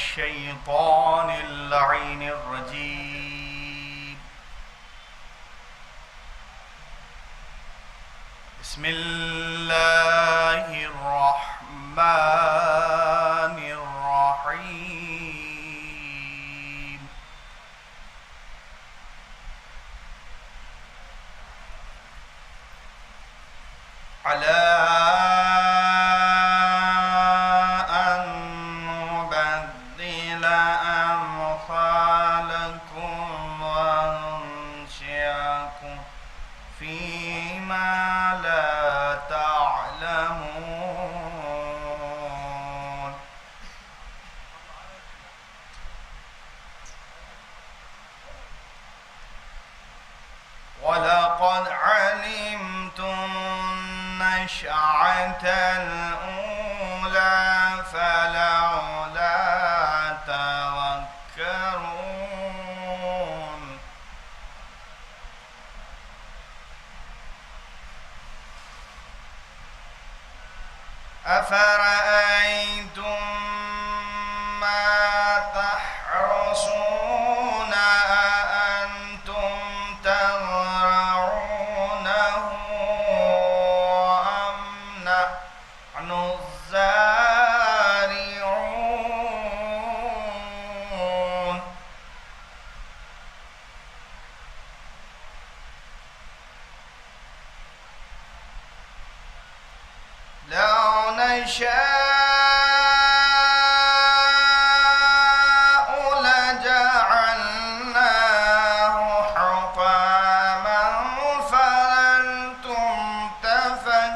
الشيطان اللعين الرجيم. بسم الله الرحمن الرحيم. على ولقد علمتم النشأة الأولى فلولا تذكرون. أفرأيتم ما تحرثون أأنتم تزرعونه أم نحن الزارعون؟ لو نشاء لجعلناه حطاما فظلتم تفكرون.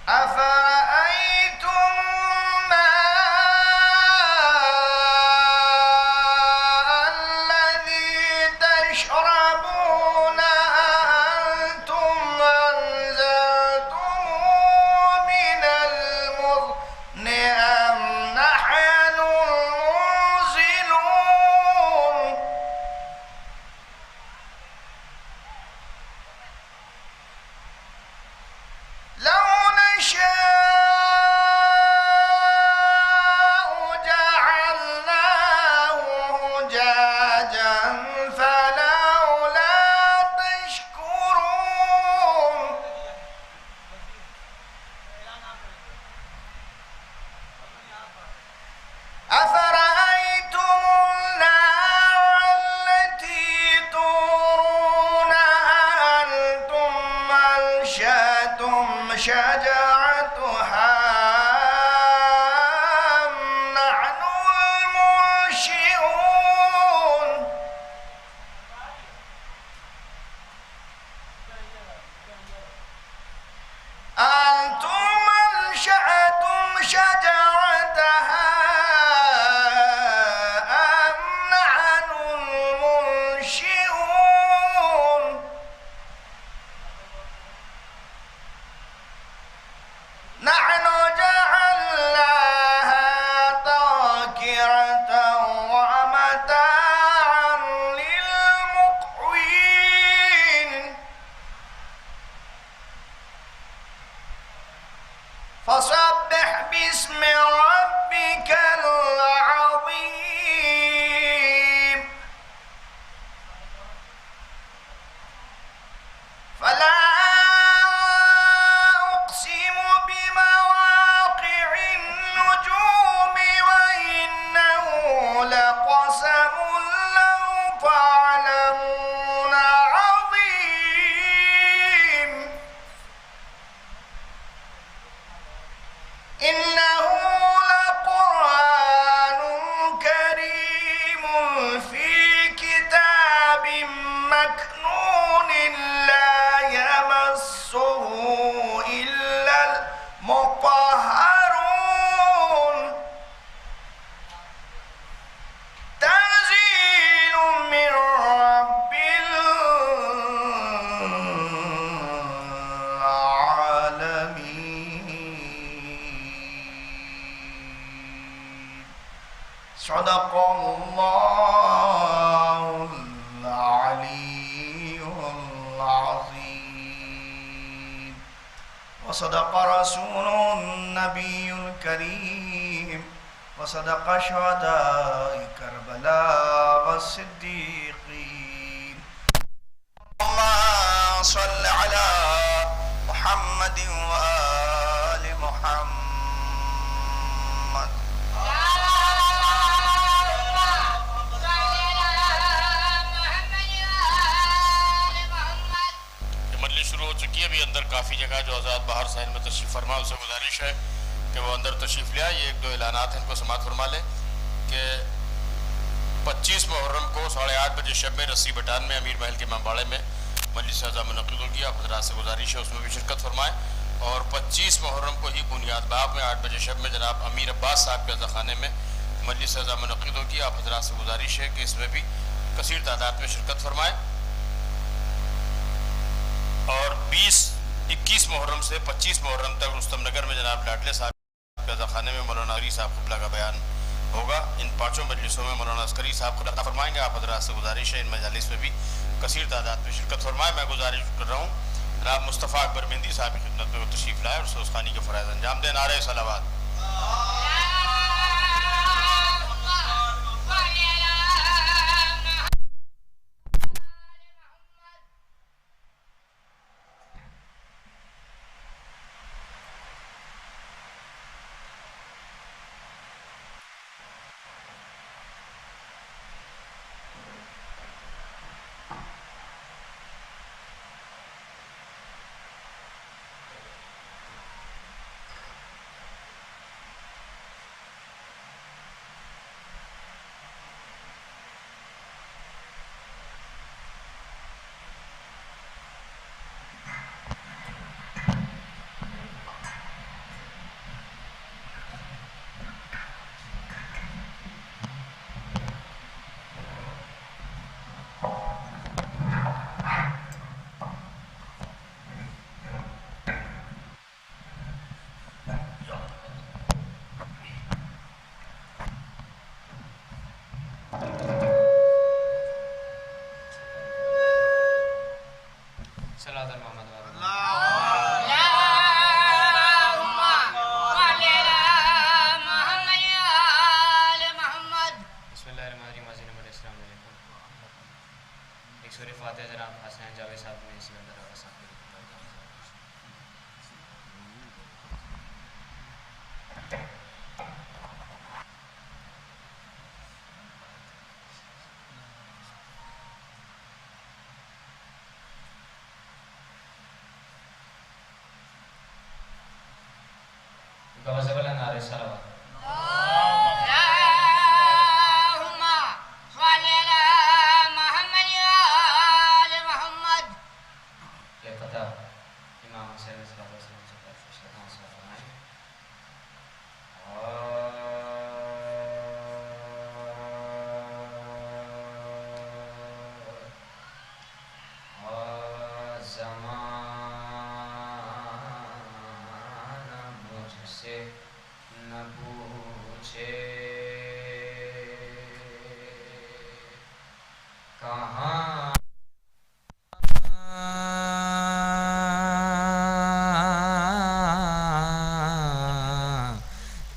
أفرأيتم الماء الذي تشربون أأنتم أنزلتموه من المزن أم نحن المنزلون؟ لو نشاء جعلناه أجاجا فلولا تشكرون. أفرأيتم النار التي تورون أأنتم أنشأتم شجرتها أم نحن المنشئون؟ أنتم أنشأتم شجرتها أم نحن المنشئون؟ نحن جعلناها تذكرة ومتاعا للمقوين. فسبح باسم ربك العظيم. فلا أقسم بمواقع النجوم وإنه لقسم لو تعلمون عظيم. إنه لقرآن صدق الله العلي العظيم وصدق رسوله النبي الكريم وصدق شهداء كربلاء والصديقين اللهم صل على محمد وآل محمد شروع ہو چکی ہے. ابھی اندر کافی جگہ جو آزاد باہر سائن میں تشریف فرما ان سے گزارش ہے کہ وہ اندر تشریف لے آئے. یہ ایک دو اعلانات ہیں ان کو سماعت فرما لیں کہ 25 محرم کو 8:30 بجے شب میں رسی بٹان میں امیر محل کے امامباڑے میں مجلس اعظم منعقد ہوگی. آپ حضرات سے گزارش ہے اس میں بھی شرکت فرمائیں. اور 25 محرم کو ہی بنیاد باغ میں 8 بجے شب میں جناب امیر عباس صاحب کے عزاخانے میں مجلس اعظم منعقد ہوگی. آپ حضرات سے گزارش ہے کہ اس میں بھی کثیر تعداد میں شرکت فرمائیں. اور 21 محرم سے 25 محرم تک رستم نگر میں جناب لاڈلے صاحب کے عزاخانے میں مولانا علی صاحب قبلہ کا بیان ہوگا. ان 5 مجلسوں میں مولانا عسکری صاحب خود عطا فرمائیں گے. آپ حضرات سے گزارش ہے ان مجالس میں بھی کثیر تعداد میں شرکت فرمائیں. میں گزارش کر رہا ہوں جناب مصطفیٰ اکبر مہندی صاحب کی خدمت میں وہ تشریف لائے اور سوز خوانی کے فرائض انجام دیں. نعرہ صلوات. نعرہ صلوات. اللهم صل على محمد وآل محمد. یہ قطع امام حسین صلی اللہ علیہ وسلم سے پیش کرنا حاصل فرمائیں. زمانہ مجھ سے نہ پوچھے کہاں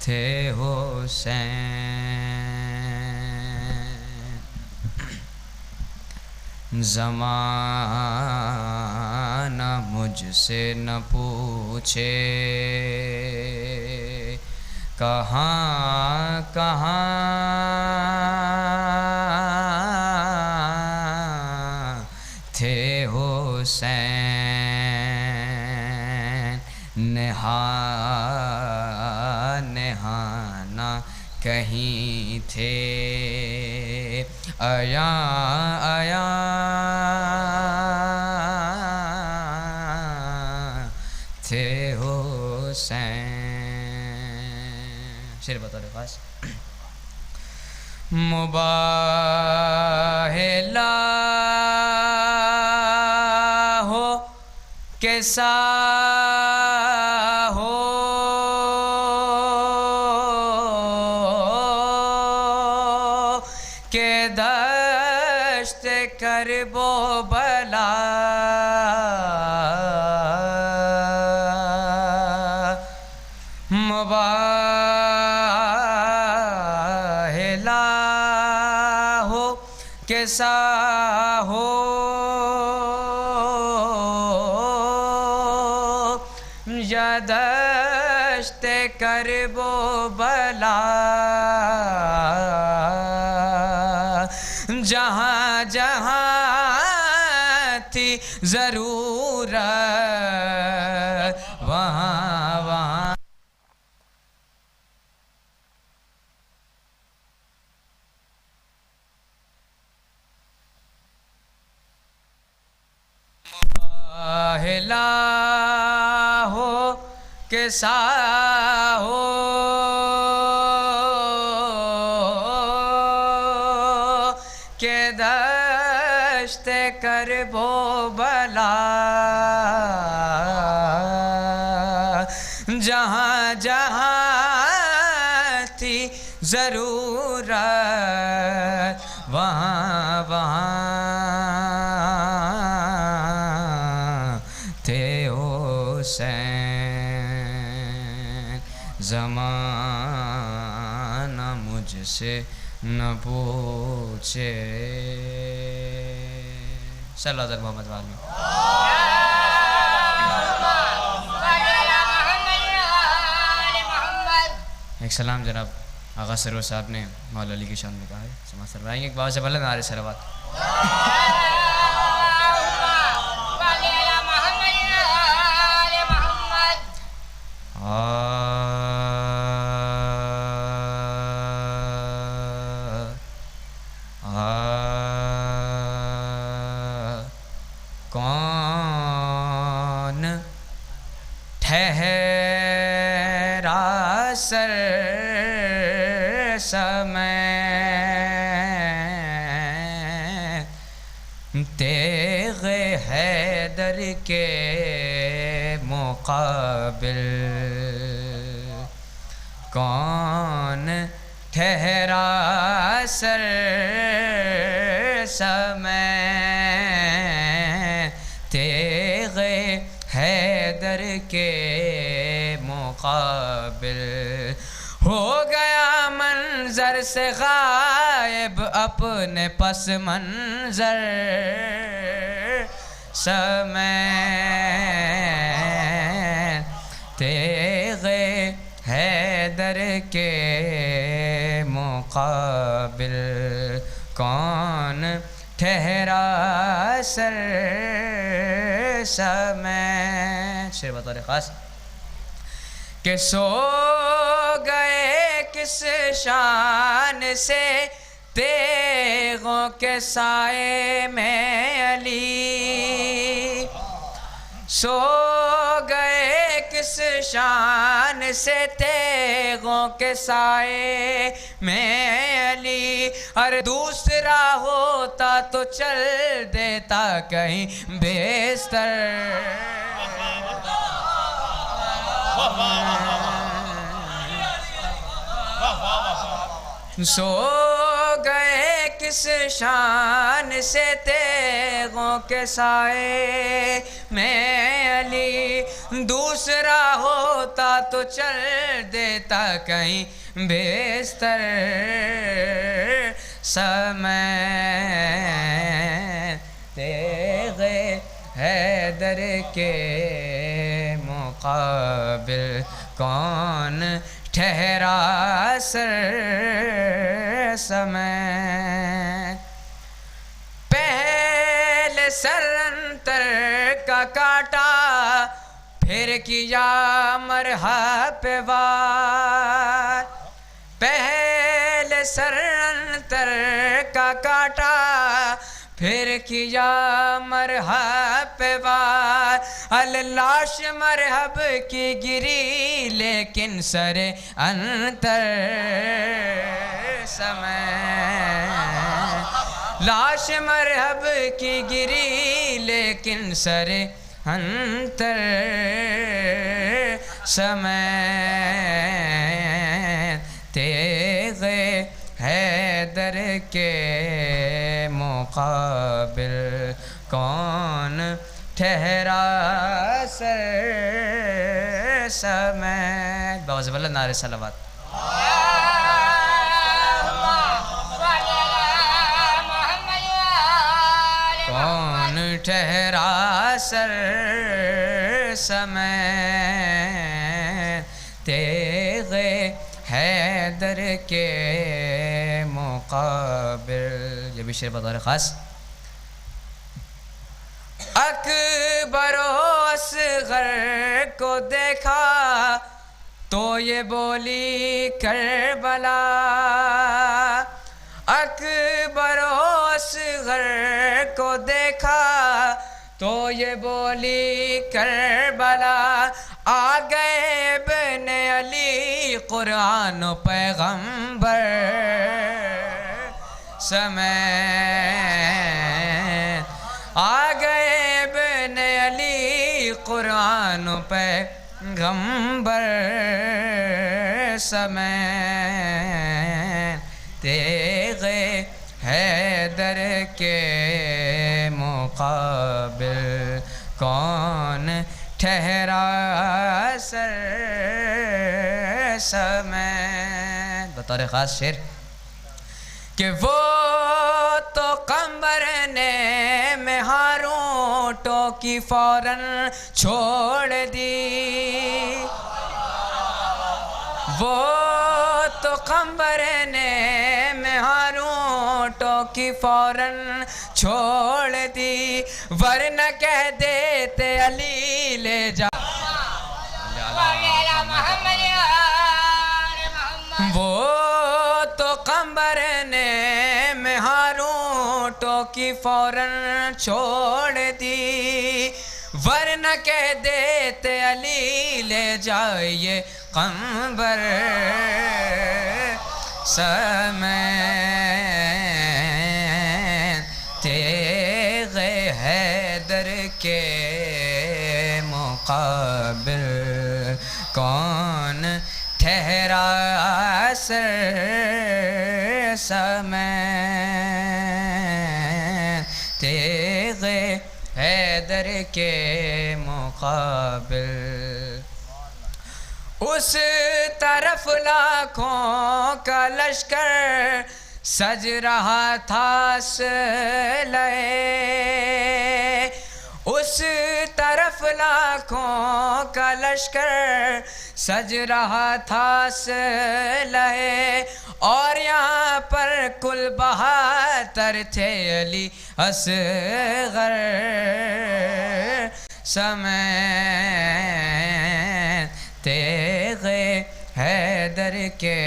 تھے حسین. زمانہ مجھ سے نہ پوچھے کہاں کہاں تھے حسین. نہانا کہیں تھے آیا تھے حسین. شعر بطور خاص. مباہلا ہو کیسا ہو کیسا ہو یا دشت کرب و بلا، جہاں جہاں تھی ضرورت وہاں وہاں لا ہو کیسا ہو کہ دشت کرب و بلا، جہاں جہاں تھی ضرورت وہاں وہاں تھے حسین، زمانہ مجھ سے نہ پوچھے. صلی اللہ علیہ محمد وآلہ. ایک سلام جناب آغا سرور صاحب نے مولا علی کی شان میں کہا ہے، سماعت فرمائیں گے ایک بار سے بلند نعرے صلوات. کون ٹھہرا سر سمیت تیغ حیدر کے مقابل، کون ٹھہرا سر سمیت تیغ حیدر کے مقابل، ہو گیا منظر سے غائب اپنے پس منظر سمیت تیغ حیدر کے مقابل، کون ٹھہرا سر سمیت. شعر بطور خاص کہ سو گئے کس شان سے تیغوں کے سائے میں علی، سو گئے کس شان سے تیغوں کے سائے میں علی، اور دوسرا ہوتا تو چل دیتا کہیں بیستر. سو گئے کس شان سے تیغوں کے سائے میں علی، دوسرا ہوتا تو چل دیتا کہیں بیستر سمیت تیغ حیدر کے مقابل، کون ٹھہرا سر سمیت. پہلے سر انتر کا کاٹا پھر کیا مرحب وار، پہلے سر انتر کا کاٹا پھر کیا مرحب وار، اللاش مرحب کی گری لیکن سر انتر سمیت، لاش مرحب کی گری لیکن سر انتر سمیت تیغ حیدر کے مقابل، کون ٹھہرا سر سمیت. باوز بلند نعرے صلوات. ٹھہرا سر سمے تیغ حیدر کے مقابل. یہ بھی شعر بطور خاص. اکبر و اصغر کو دیکھا تو یہ بولی کربلا. اکبر و اصغر کو دیکھا تو یہ بولی کربلا. آ گئے ابن علی قرآن و پیغمبر سمیت. آ گئے ابن علی قرآن و پیغمبر سمیت تیغ حیدر کے مقابل کون ٹھہرا سر سمیت. بطور خاص شعر کہ وہ تو قمر نے مہاروں ٹوکی فوراً چھوڑ دی. وہ تو قمر نے مہاروں ٹوکی فوراً چھوڑ دی. ورنہ کہہ دیتے علی لے جا. وہ تو قمر نے مہاروں ٹوکی فوراً چھوڑ دی. ورنہ کہہ دیتے علی لے جائیے قمبر سمیت تیغ حیدر کے مقابل کون ٹھہرا سر سمیت تیغ حیدر کے مقابل. اس طرف لاکھوں کا لشکر سج رہا تھا اسلحے. اس طرف لاکھوں کا لشکر سج رہا تھا اسلحے. اور یہاں پر کل 72 تھے علی اصغر سمیت تیغ حیدر کے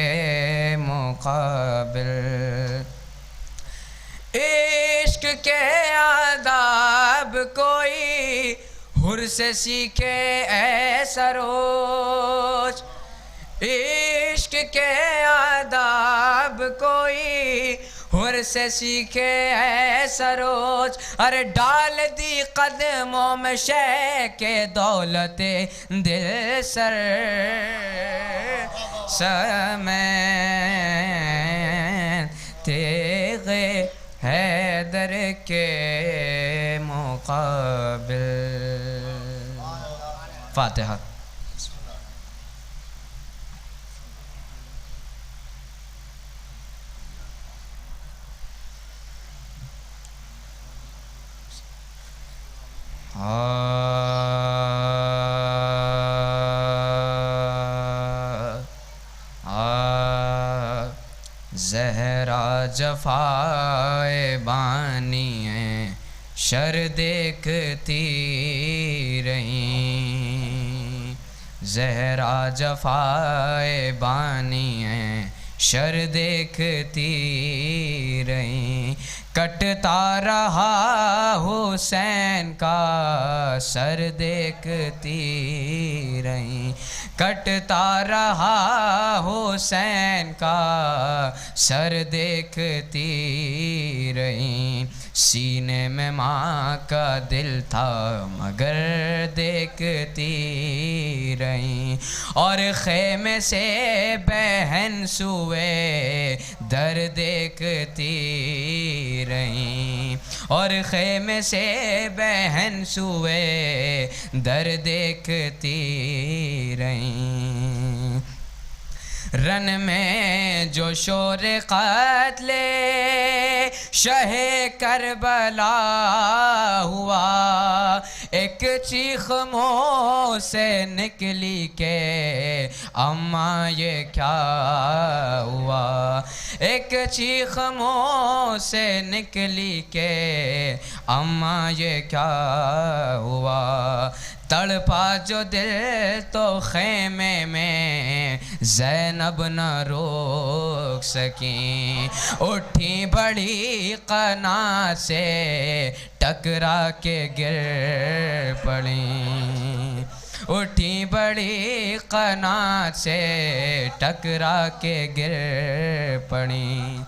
مقابل. عشق کے آداب کوئی حر سے سیکھے ایسا روز. عشق کے آداب کوئی حر سے سیکھے ایسا روز. ارے ڈال دی قدموں میں شے کے دولت دل سر سمیت تیغ حیدر کے مقابل. فاتحہ. زہرا جفائے بانی ہیں شر دیکھتی رہیں. زہرا جفائے بانی ہیں شر دیکھتی رہیں. کٹتا رہا حسین کا سر دیکھتی رہیں. کٹتا رہا حسین کا سر دیکھتی رہیں. سینے میں ماں کا دل تھا مگر دیکھتی رہیں. اور خیمے سے بہن سوئے در دیکھتی رہیں. اور خیمے سے بہن سوئے در دیکھتی رہیں. رن میں جو شور قتل شہ کربلا ہوا، ایک چیخ منہ سے نکلی کہ اماں یہ کیا ہوا، ایک چیخ منہ سے نکلی کہ اماں یہ کیا ہوا، تڑپا جو دل تو خیمے میں زینب نہ روک سکیں، اٹھی بڑی قناعت سے ٹکرا کے گر پڑیں، اٹھی بڑی قناعت سے ٹکرا کے گر پڑیں،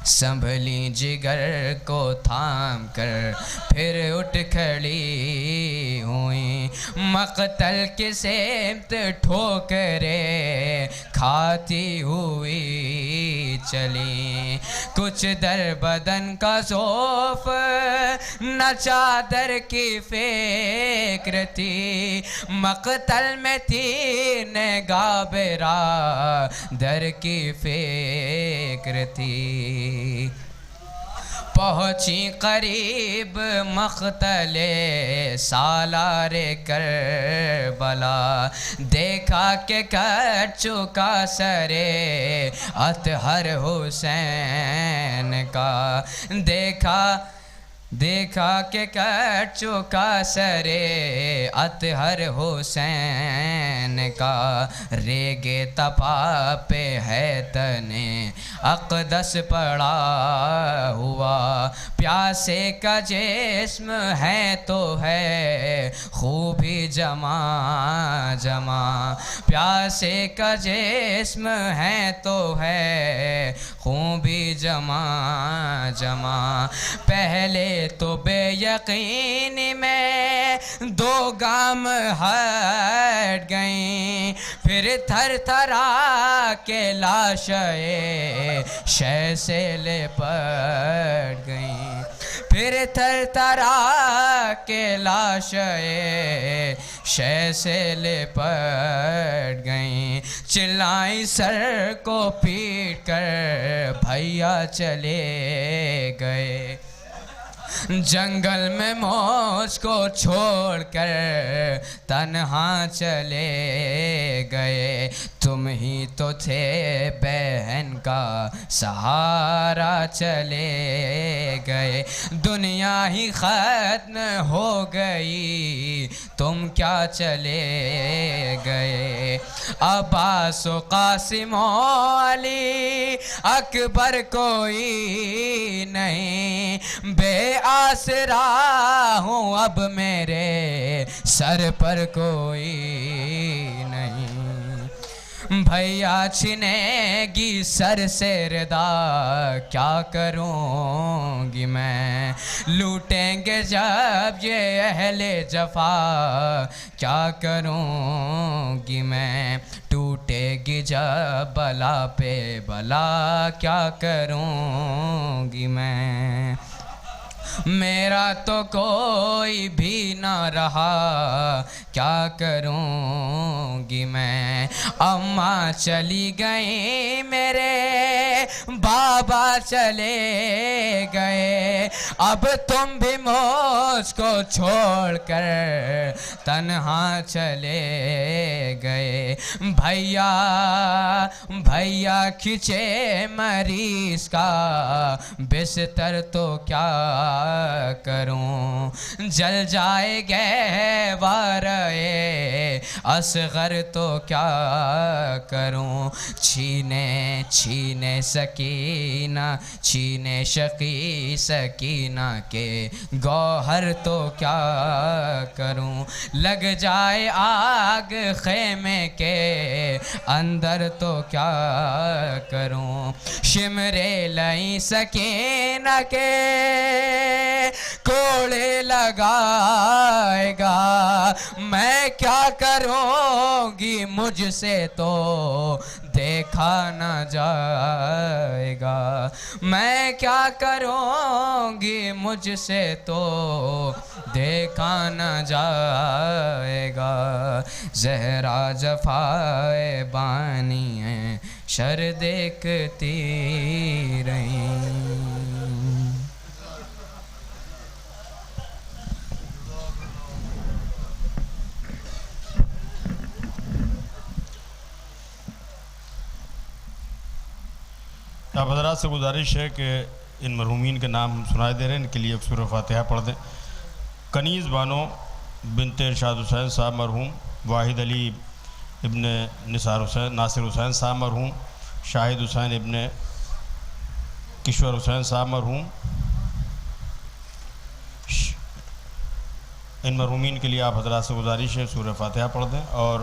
سنبھلی جگر کو تھام کر پھر اٹھ کھڑی ہوئیں، مقتل کی سمت ٹھوکریں کھاتی ہوئی چلیں، کچھ در بدن کا ذوف نہ چادر کی فکر تھی، مقتل میں تھی نگاہ برادر کی فکر تھی، پہنچی قریب مقتل سالار کربلا، دیکھا کہ کٹ چکا سر اطہر حسین کا، دیکھا کہ کٹ چکا سر اطہر حسین کا، ریگے تپا پہ ہے تنے اقدس پڑا ہوا، پیاسے کا جسم ہے تو ہے خوبی جمع جمع، پیاسے کا جسم ہے تو ہے خوبی جمع جمع، پہلے تو بے یقینی میں دو گام ہٹ گئیں، پھر تھر تھرا کے لاشیں شہ سے لپٹ گئیں، پھر تھر تھرا کے لاشیں شہ سے لپٹ گئیں، چلائیں سر کو پیٹ کر بھیا چلے گئے، جنگل میں موج کو چھوڑ کر تنہا چلے گئے، تم ہی تو تھے بہن کا سہارا چلے گئے، دنیا ہی ختم ہو گئی تم کیا چلے گئے، عباس و قاسم و علی اکبر کوئی نہیں، بے آسرا ہوں اب میرے سر پر کوئی نہیں، بھیا چھنے گی سر سے ردا کیا کروں گی میں، لوٹیں گے جب یہ اہل جفا کیا کروں گی میں، ٹوٹے گی جب بلا پہ بلا کیا کروں گی میں، میرا تو کوئی بھی نہ رہا کیا کروں گی میں، اماں چلی گئیں میرے بابا چلے گئے، اب تم بھی مجھ کو چھوڑ کر تنہا چلے گئے، بھیا کھچے مریض کا بستر تو کیا کروں، جل جائے گے وارے اصغر تو کیا کروں، چھینے سکینہ چھینے شقی سکینہ کے گوہر تو کیا کروں، لگ جائے آگ خیمے کے اندر تو کیا کروں، شمرے لئی سکینہ کے کوڑے لگائے گا، میں کیا کروں گی مجھ سے تو دیکھا نہ جائے گا، میں کیا کروں گی مجھ سے تو دیکھا نہ جائے گا، زہرا جفائے بانی ہے شر دیکھتی رہیں. آپ حضرات سے گزارش ہے کہ ان مرحومین کے نام ہم سنائے دے رہے ہیں، ان کے لیے ایک سورہ فاتحہ پڑھ دیں. کنیز بانو بنت ارشاد حسین صاحب مرحوم، واحد علی ابن نثار حسین ناصر حسین صاحب مرحوم، شاہد حسین ابن کشور حسین صاحب مرحوم. ان مرحومین کے لیے آپ حضرات سے گزارش ہے سورہ فاتحہ پڑھ دیں. اور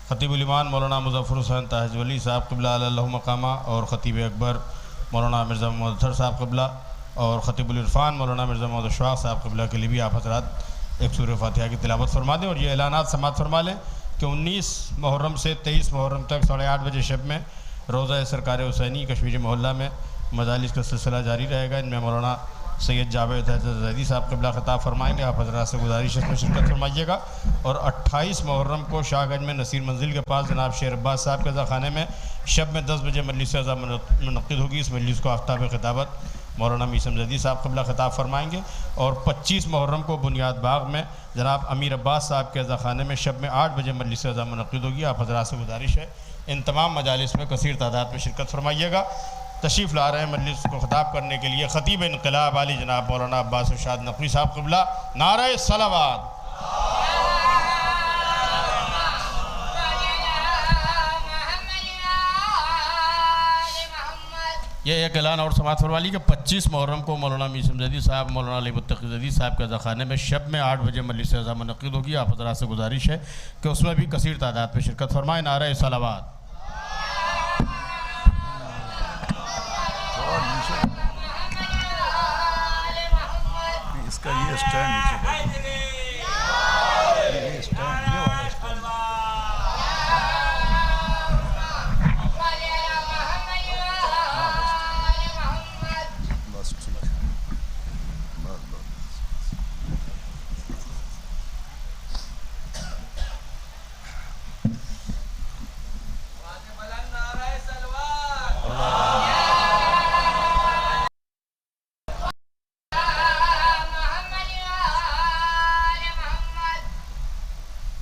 خطیب الایمان مولانا مظفر حسین طاہج ولی صاحب قبلہ اللہ مقامہ، اور خطیب اکبر مولانا مرزا محمد اظہر صاحب قبلہ، اور خطیب العرفان مولانا مرزا محمد اشفاق صاحب قبلہ کے لیے بھی آپ حضرات ایک سورہ فاتحہ کی تلاوت فرما دیں. اور یہ اعلانات سماعت فرما لیں کہ 19 محرم سے 23 محرم تک 8:30 بجے شب میں روضہ سرکار حسینی کشمیر محلہ میں مجالس کا سلسلہ جاری رہے گا. ان میں مولانا سید جاوید زیدی صاحب قبلہ خطاب فرمائیں گے. آپ حضرات سے گزارش ہے اس میں شرکت فرمائیے گا. اور 28 محرم کو شاہ گنج میں نصیر منزل کے پاس جناب شیر عباس صاحب کے خانے میں شب میں 10 بجے مجلس اعضاء منعقد ہوگی. اس مجلس کو آفتاب خطابت مولانا میثم زیدی صاحب قبلہ خطاب فرمائیں گے. اور 25 محرم کو بنیاد باغ میں جناب امیر عباس صاحب کے خانے میں شب میں 8 بجے مجلس اعضاء منعقد ہوگی. آپ حضرات سے گزارش ہے ان تمام مجالس میں کثیر تعداد میں شرکت فرمائیے گا. تشریف لا رہے ہیں مجلس کو خطاب کرنے کے لیے خطیب انقلاب علی جناب مولانا عباس ارشاد نقوی صاحب قبلہ. نعرہ صلوات. یہ ایک اعلان اور سماعت فرما لی کہ 25 محرم کو مولانا میثم زیدی صاحب مولانا علی متقی زیدی صاحب کے خانے میں شب میں 8 بجے مجلس اعضاء منعقد ہوگی. آپ حضرات سے گزارش ہے کہ اس میں بھی کثیر تعداد میں شرکت فرمائیں. نعرہ صلوات. اس کا یہ اسٹینڈ نیچے یہ اسٹینڈ یہ والا اسٹینڈ بس ٹھیک ہے. بس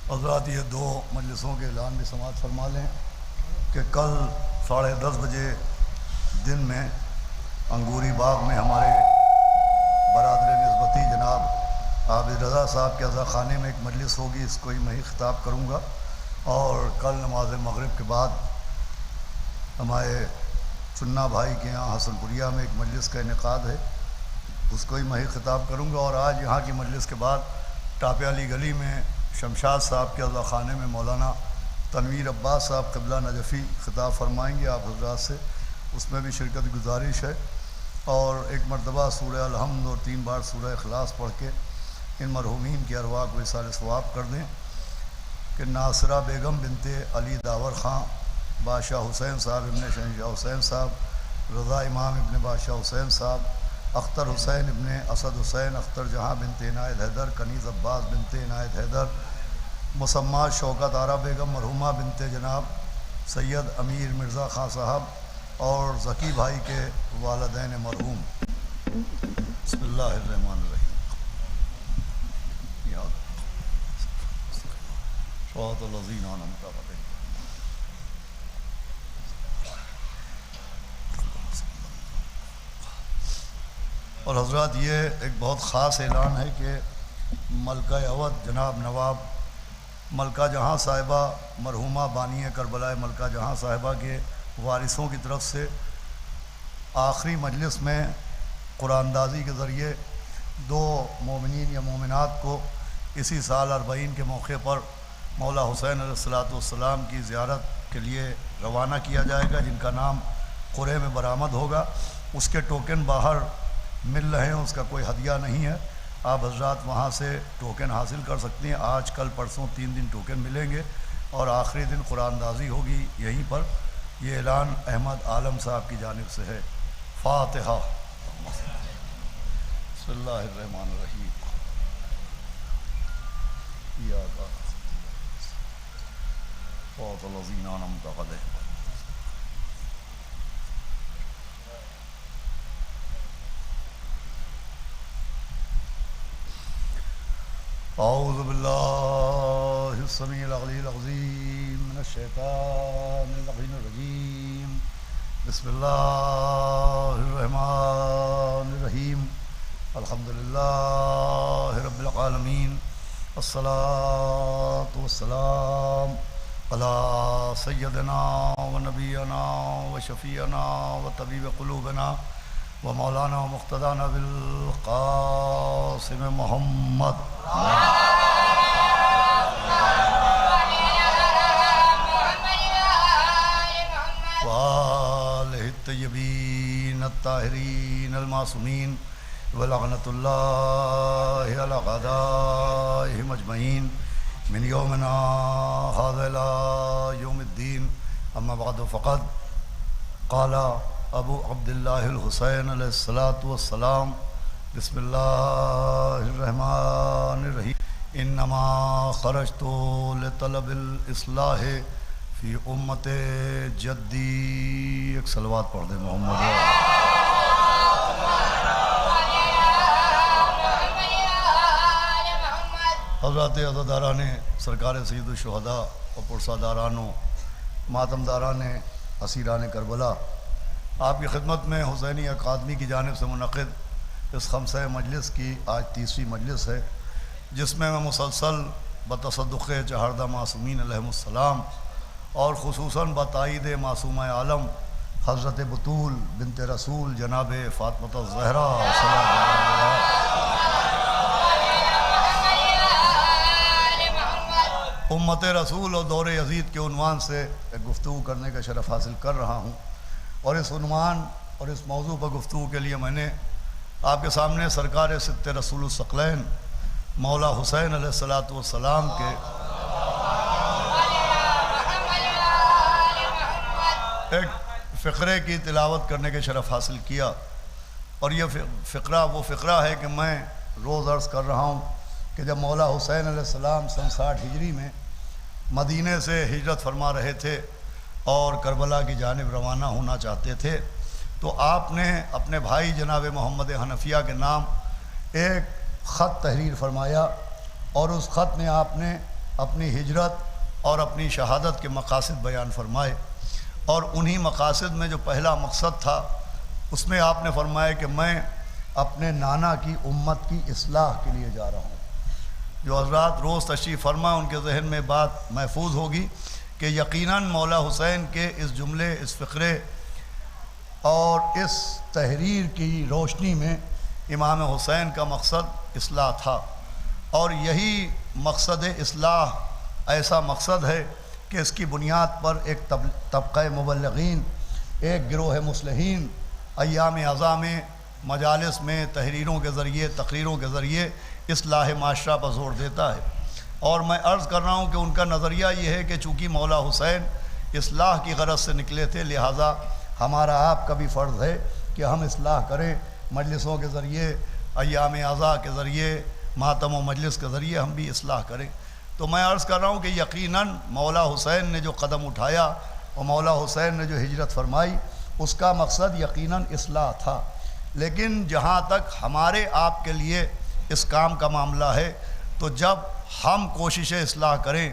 حضرات یہ 2 مجلسوں کے اعلان بھی سماعت فرما لیں کہ کل 10:30 بجے دن میں انگوری باغ میں ہمارے برادر نسبتی جناب عابد رضا صاحب کے عزا خانے میں ایک مجلس ہوگی. اس کو ہی میں ہی خطاب کروں گا. اور کل نماز مغرب کے بعد ہمارے چننا بھائی کے یہاں حسن پوریہ میں ایک مجلس کا انعقاد ہے، اس کو ہی میں ہی خطاب کروں گا. اور آج یہاں کی مجلس کے بعد ٹاپے والی گلی میں شمشاد صاحب کے عزا خانے میں مولانا تنویر عباس صاحب قبلہ نجفی خطاب فرمائیں گے آپ حضرات سے. اس میں بھی شرکت گزارش ہے. اور ایک مرتبہ سورہ الحمد اور 3 بار سورہ اخلاص پڑھ کے ان مرحومین کی ارواح کو اصال ثواب کر دیں کہ ناصرہ بیگم بنت علی داور خان، بادشاہ حسین صاحب ابن شہنشاہ حسین صاحب، رضا امام ابن بادشاہ حسین صاحب، اختر حسین ابن اسد حسین، اختر جہاں بنت عنایت حیدر، کنیز عباس بنت عنایت حیدر، مسمات شوکت آرا بیگم مرحومہ بنت جناب سید امیر مرزا خان صاحب، اور ذکی بھائی کے والدین مرحوم. بسم اللہ الرحمن الرحیم. صراط الذین انعمت علیہم. اور حضرات یہ ایک بہت خاص اعلان ہے کہ ملکہ اودھ جناب نواب ملکہ جہاں صاحبہ مرحومہ بانی کربلا ملکہ جہاں صاحبہ کے وارثوں کی طرف سے آخری مجلس میں قرآن اندازی کے ذریعے 2 مومنین یا مومنات کو اسی سال 40 کے موقع پر مولا حسین علیہ السلام کی زیارت کے لیے روانہ کیا جائے گا، جن کا نام قرے میں برآمد ہوگا. اس کے ٹوکن باہر مل رہے ہیں، اس کا کوئی ہدیہ نہیں ہے. آپ حضرات وہاں سے ٹوکن حاصل کر سکتے ہیں. آج کل پرسوں 3 دن ٹوکن ملیں گے اور آخری دن قرآن اندازی ہوگی یہیں پر. یہ اعلان احمد عالم صاحب کی جانب سے ہے. فاتحہ. بسم اللہ الرحمن الرحیم. صراط الذین انعمت علیہم أعوذ بالله السميع العلي العظيم من الشيطان اللعين الرجيم بسم الله الرحمن الرحيم الحمد لله رب العالمين الصلاة والسلام على سيدنا ونبينا وشفيعنا وطبيب قلوبنا ومولانا ومقتدانا بالقاسم محمد وآلہ الطیبین الطاہرین المعصومین ولعنۃ اللہ علی اعدائہم اجمعین من یومنا ھذا الی یوم الدین اما بعد فقد قال ابو عبداللہ الحسین علیہ الصلاۃ والسلام بسم اللہ الرحمن الرحیم انما خرجت لطلب الاصلاح فی امت جدی. ایک صلوات پڑھ دیں محمد. حضرات عزاداران سرکار سید الشہداء و پرسادارانوں ماتمداران اسیران کربلا، آپ کی خدمت میں حسینی اکادمی کی جانب سے منعقد اس خمسہ مجلس کی آج تیسری مجلس ہے، جس میں مسلسل بتصدق چہاردہ معصومین علیہم السلام اور خصوصاً بتائید معصومہ عالم حضرت بطول بنت رسول جناب فاطمہ الزہرا امت رسول اور دور یزید کے عنوان سے ایک گفتگو کرنے کا شرف حاصل کر رہا ہوں، اور اس عنوان اور اس موضوع پر گفتگو کے لیے میں نے آپ کے سامنے سرکار ست رسول الثقلین مولا حسین علیہ الصلاۃ والسلام کے ایک فقرے کی تلاوت کرنے کے شرف حاصل کیا، اور یہ فقرہ وہ فقرہ ہے کہ میں روز عرض کر رہا ہوں کہ جب مولا حسین علیہ السلام سن 60 ہجری میں مدینے سے ہجرت فرما رہے تھے اور کربلا کی جانب روانہ ہونا چاہتے تھے، تو آپ نے اپنے بھائی جناب محمد حنفیہ کے نام ایک خط تحریر فرمایا، اور اس خط میں آپ نے اپنی ہجرت اور اپنی شہادت کے مقاصد بیان فرمائے، اور انہی مقاصد میں جو پہلا مقصد تھا اس میں آپ نے فرمایا کہ میں اپنے نانا کی امت کی اصلاح کے لیے جا رہا ہوں. جو حضرات روز تشریف فرما ان کے ذہن میں بات محفوظ ہوگی کہ یقیناً مولا حسین کے اس جملے، اس فقرے اور اس تحریر کی روشنی میں امام حسین کا مقصد اصلاح تھا، اور یہی مقصد اصلاح ایسا مقصد ہے کہ اس کی بنیاد پر ایک طبقہ مبلغین، ایک گروہ مصلحین ایام ازاں میں مجالس میں تحریروں کے ذریعے، تقریروں کے ذریعے اصلاح معاشرہ پر زور دیتا ہے. اور میں عرض کر رہا ہوں کہ ان کا نظریہ یہ ہے کہ چونکہ مولا حسین اصلاح کی غرض سے نکلے تھے، لہٰذا ہمارا آپ کا بھی فرض ہے کہ ہم اصلاح کریں، مجلسوں کے ذریعے، ایام ازاں کے ذریعے، ماتم و مجلس کے ذریعے ہم بھی اصلاح کریں. تو میں عرض کر رہا ہوں کہ یقیناً مولا حسین نے جو قدم اٹھایا اور مولا حسین نے جو ہجرت فرمائی اس کا مقصد یقیناً اصلاح تھا، لیکن جہاں تک ہمارے آپ کے لیے اس کام کا معاملہ ہے تو جب ہم کوشش اصلاح کریں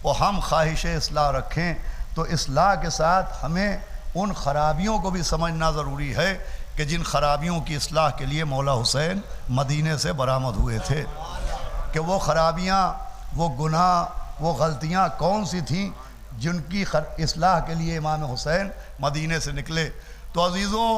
اور ہم خواہش اصلاح رکھیں تو اصلاح کے ساتھ ہمیں ان خرابیوں کو بھی سمجھنا ضروری ہے کہ جن خرابیوں کی اصلاح کے لیے مولا حسین مدینے سے برآمد ہوئے تھے، کہ وہ خرابیاں، وہ گناہ، وہ غلطیاں کون سی تھیں جن کی اصلاح کے لیے امام حسین مدینے سے نکلے. تو عزیزوں،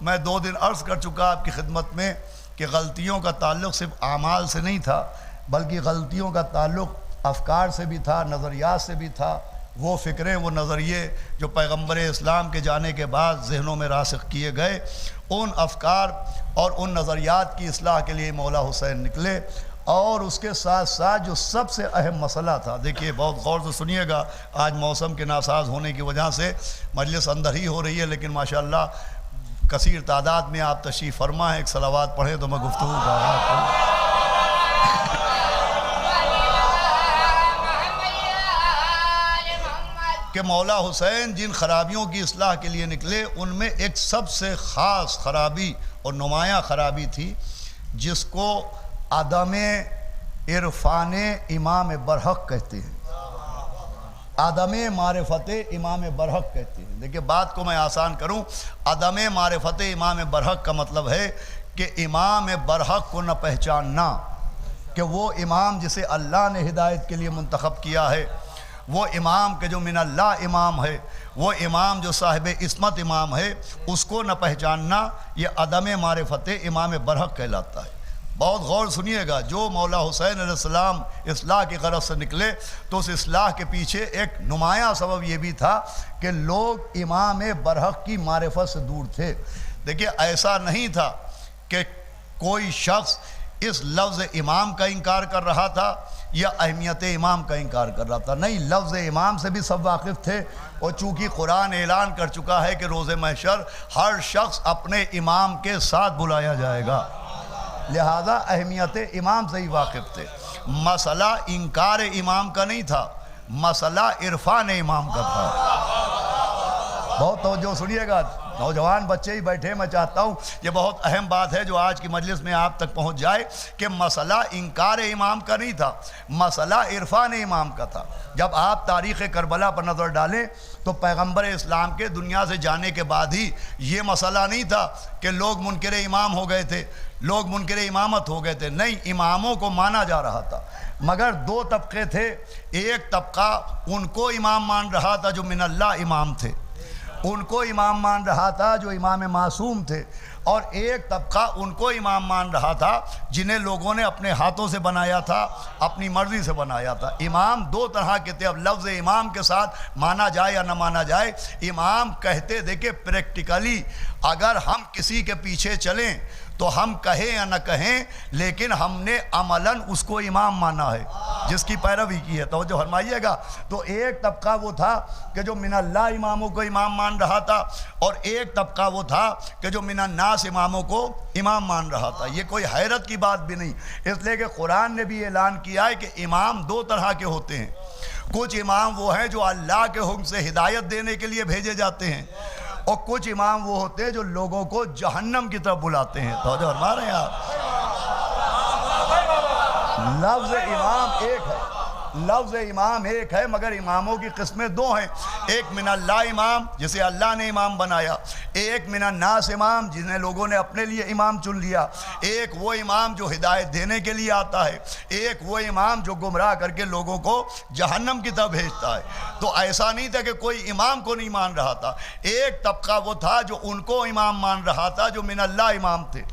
میں 2 دن عرض کر چکا آپ کی خدمت میں کہ غلطیوں کا تعلق صرف اعمال سے نہیں تھا، بلکہ غلطیوں کا تعلق افکار سے بھی تھا، نظریات سے بھی تھا. وہ فکریں، وہ نظریے جو پیغمبر اسلام کے جانے کے بعد ذہنوں میں راسخ کیے گئے، ان افکار اور ان نظریات کی اصلاح کے لیے مولا حسین نکلے. اور اس کے ساتھ ساتھ جو سب سے اہم مسئلہ تھا، دیکھیے بہت غور سے سنیے گا، آج موسم کے ناساز ہونے کی وجہ سے مجلس اندر ہی ہو رہی ہے، لیکن ماشاءاللہ کثیر تعداد میں آپ تشریف فرما ہیں. ایک صلوات پڑھیں تو میں گفتگو کا آغاز کروں. کہ مولا حسین جن خرابیوں کی اصلاح کے لیے نکلے ان میں ایک سب سے خاص خرابی اور نمایاں خرابی تھی جس کو عدم عرفان امام برحق کہتے ہیں، عدم معرفت امام برحق کہتے ہیں۔ دیکھیں بات کو میں آسان کروں، عدم معرفت امام برحق کا مطلب ہے کہ امام برحق کو نہ پہچاننا کہ وہ امام جسے اللہ نے ہدایت کے لیے منتخب کیا ہے، وہ امام کے جو من اللہ امام ہے، وہ امام جو صاحب عصمت امام ہے، اس کو نہ پہچاننا، یہ عدم معرفت امام برحق کہلاتا ہے۔ بہت غور سنیے گا، جو مولا حسین علیہ السلام اصلاح کی غرض سے نکلے تو اس اصلاح کے پیچھے ایک نمایاں سبب یہ بھی تھا کہ لوگ امام برحق کی معرفت سے دور تھے۔ دیکھیے ایسا نہیں تھا کہ کوئی شخص اس لفظ امام کا انکار کر رہا تھا یا اہمیت امام کا انکار کر رہا تھا، نہیں، لفظ امام سے بھی سب واقف تھے، اور چونکہ قرآن اعلان کر چکا ہے کہ روز محشر ہر شخص اپنے امام کے ساتھ بلایا جائے گا، لہذا اہمیت امام سے ہی واقف تھے۔ مسئلہ انکار امام کا نہیں تھا، مسئلہ عرفان امام کا تھا۔ بہت توجہ سنیے گا، نوجوان بچے ہی بیٹھے، میں چاہتا ہوں یہ بہت اہم بات ہے جو آج کی مجلس میں آپ تک پہنچ جائے کہ مسئلہ انکار امام کا نہیں تھا، مسئلہ عرفان امام کا تھا۔ جب آپ تاریخ کربلا پر نظر ڈالیں تو پیغمبر اسلام کے دنیا سے جانے کے بعد ہی یہ مسئلہ نہیں تھا کہ لوگ منکر امام ہو گئے تھے، لوگ منکر امامت ہو گئے تھے، نہیں، اماموں کو مانا جا رہا تھا، مگر دو طبقے تھے۔ ایک طبقہ ان کو امام مان رہا تھا جو من اللہ امام تھے، ان کو امام مان رہا تھا جو امام معصوم تھے، اور ایک طبقہ ان کو امام مان رہا تھا جنہیں لوگوں نے اپنے ہاتھوں سے بنایا تھا، اپنی مرضی سے بنایا تھا۔ امام دو طرح کے تھے۔ اب لفظ امام کے ساتھ مانا جائے یا نہ مانا جائے، امام کہتے دیکھیں پریکٹیکلی اگر ہم کسی کے پیچھے چلیں تو ہم کہیں یا نہ کہیں لیکن ہم نے عملاً اس کو امام مانا ہے، جس کی پیروی کی ہے۔ توجہ فرمائیے گا، تو ایک طبقہ وہ تھا کہ جو من اللہ اماموں کو امام مان رہا تھا، اور ایک طبقہ وہ تھا کہ جو من الناس اماموں کو امام مان رہا تھا۔ یہ کوئی حیرت کی بات بھی نہیں، اس لیے کہ قرآن نے بھی اعلان کیا ہے کہ امام دو طرح کے ہوتے ہیں۔ کچھ امام وہ ہیں جو اللہ کے حکم سے ہدایت دینے کے لیے بھیجے جاتے ہیں، اور کچھ امام وہ ہوتے ہیں جو لوگوں کو جہنم کی طرف بلاتے ہیں۔ توجہ فرما رہے ہیں آپ؟ لفظ امام ایک ہے، لفظ امام ایک ہے، مگر اماموں کی قسمیں دو ہیں۔ ایک من اللہ امام جسے اللہ نے امام بنایا، ایک من الناس امام جنہیں لوگوں نے اپنے لیے امام چن لیا۔ ایک وہ امام جو ہدایت دینے کے لیے آتا ہے، ایک وہ امام جو گمراہ کر کے لوگوں کو جہنم کی طرف بھیجتا ہے۔ تو ایسا نہیں تھا کہ کوئی امام کو نہیں مان رہا تھا، ایک طبقہ وہ تھا جو ان کو امام مان رہا تھا جو من اللہ امام تھے،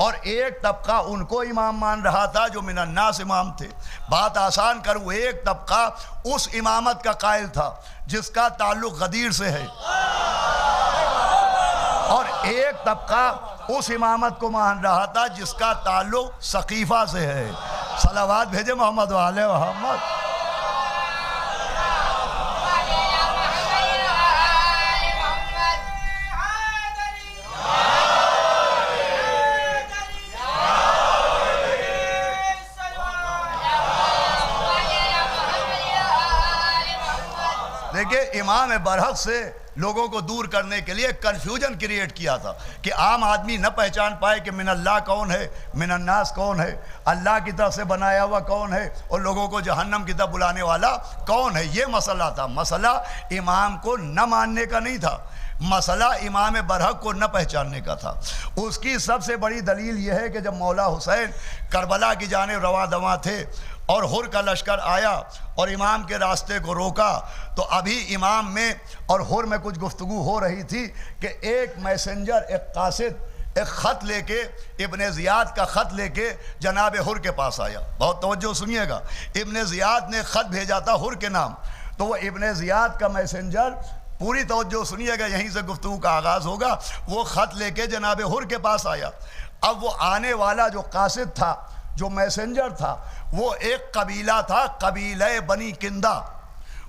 اور ایک طبقہ ان کو امام مان رہا تھا جو من الناس امام تھے۔ بات آسان کروں، ایک طبقہ اس امامت کا قائل تھا جس کا تعلق غدیر سے ہے، اور ایک طبقہ اس امامت کو مان رہا تھا جس کا تعلق ثقیفہ سے ہے۔ صلوات بھیجے محمد و آل محمد۔ دیکھیں امام برحق سے لوگوں کو دور کرنے کے لیے کنفیوژن کریٹ کیا تھا کہ عام آدمی نہ پہچان پائے کہ من اللہ کون ہے، من الناس کون ہے، اللہ کی طرف سے بنایا ہوا کون ہے، اور لوگوں کو جہنم کی طرف بلانے والا کون ہے۔ یہ مسئلہ تھا، مسئلہ امام کو نہ ماننے کا نہیں تھا، مسئلہ امام برحق کو نہ پہچاننے کا تھا۔ اس کی سب سے بڑی دلیل یہ ہے کہ جب مولا حسین کربلا کی جانب رواں دواں تھے اور حر کا لشکر آیا اور امام کے راستے کو روکا، تو ابھی امام میں اور حر میں کچھ گفتگو ہو رہی تھی کہ ایک میسنجر، ایک قاصد ایک خط لے کے، ابن زیاد کا خط لے کے جناب حر کے پاس آیا۔ بہت توجہ سنیے گا، ابن زیاد نے خط بھیجا تھا حر کے نام، تو وہ ابن زیاد کا میسنجر، پوری توجہ سنیے گا، یہیں سے گفتگو کا آغاز ہوگا، وہ خط لے کے جناب حر کے پاس آیا۔ اب وہ آنے والا جو قاصد تھا، جو میسنجر تھا، وہ ایک قبیلہ تھا، قبیلہ بنی کندہ،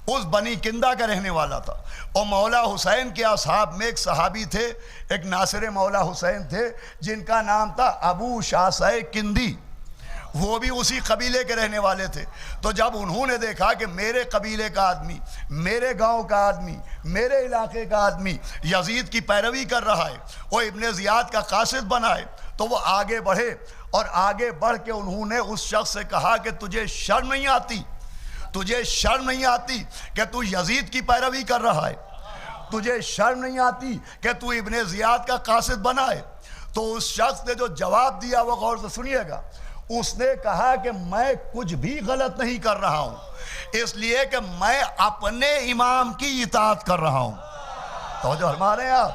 اس بنی کندہ کا رہنے والا تھا۔ اور مولا حسین کے اصحاب میں ایک صحابی تھے، ایک ناصر مولا حسین تھے جن کا نام تھا ابو شاسع کندی، وہ بھی اسی قبیلے کے رہنے والے تھے۔ تو جب انہوں نے دیکھا کہ میرے قبیلے کا آدمی، میرے گاؤں کا آدمی، میرے علاقے کا آدمی یزید کی پیروی کر رہا ہے، وہ ابن زیاد کا قاصد بنا ہے، تو وہ آگے بڑھے اور آگے بڑھ کے انہوں نے اس شخص سے کہا کہ تجھے شرم نہیں آتی، تجھے شرم نہیں آتی کہ تو یزید کی پیروی کر رہا ہے، تجھے شرم نہیں آتی کہ تو ابن زیاد کا قاصد بنا ہے؟ تو اس شخص نے جو جواب دیا وہ غور سے سنیے گا، اس نے کہا کہ میں کچھ بھی غلط نہیں کر رہا ہوں، اس لیے کہ میں اپنے امام کی اطاعت کر رہا ہوں۔ توجہ ہمارے یہاں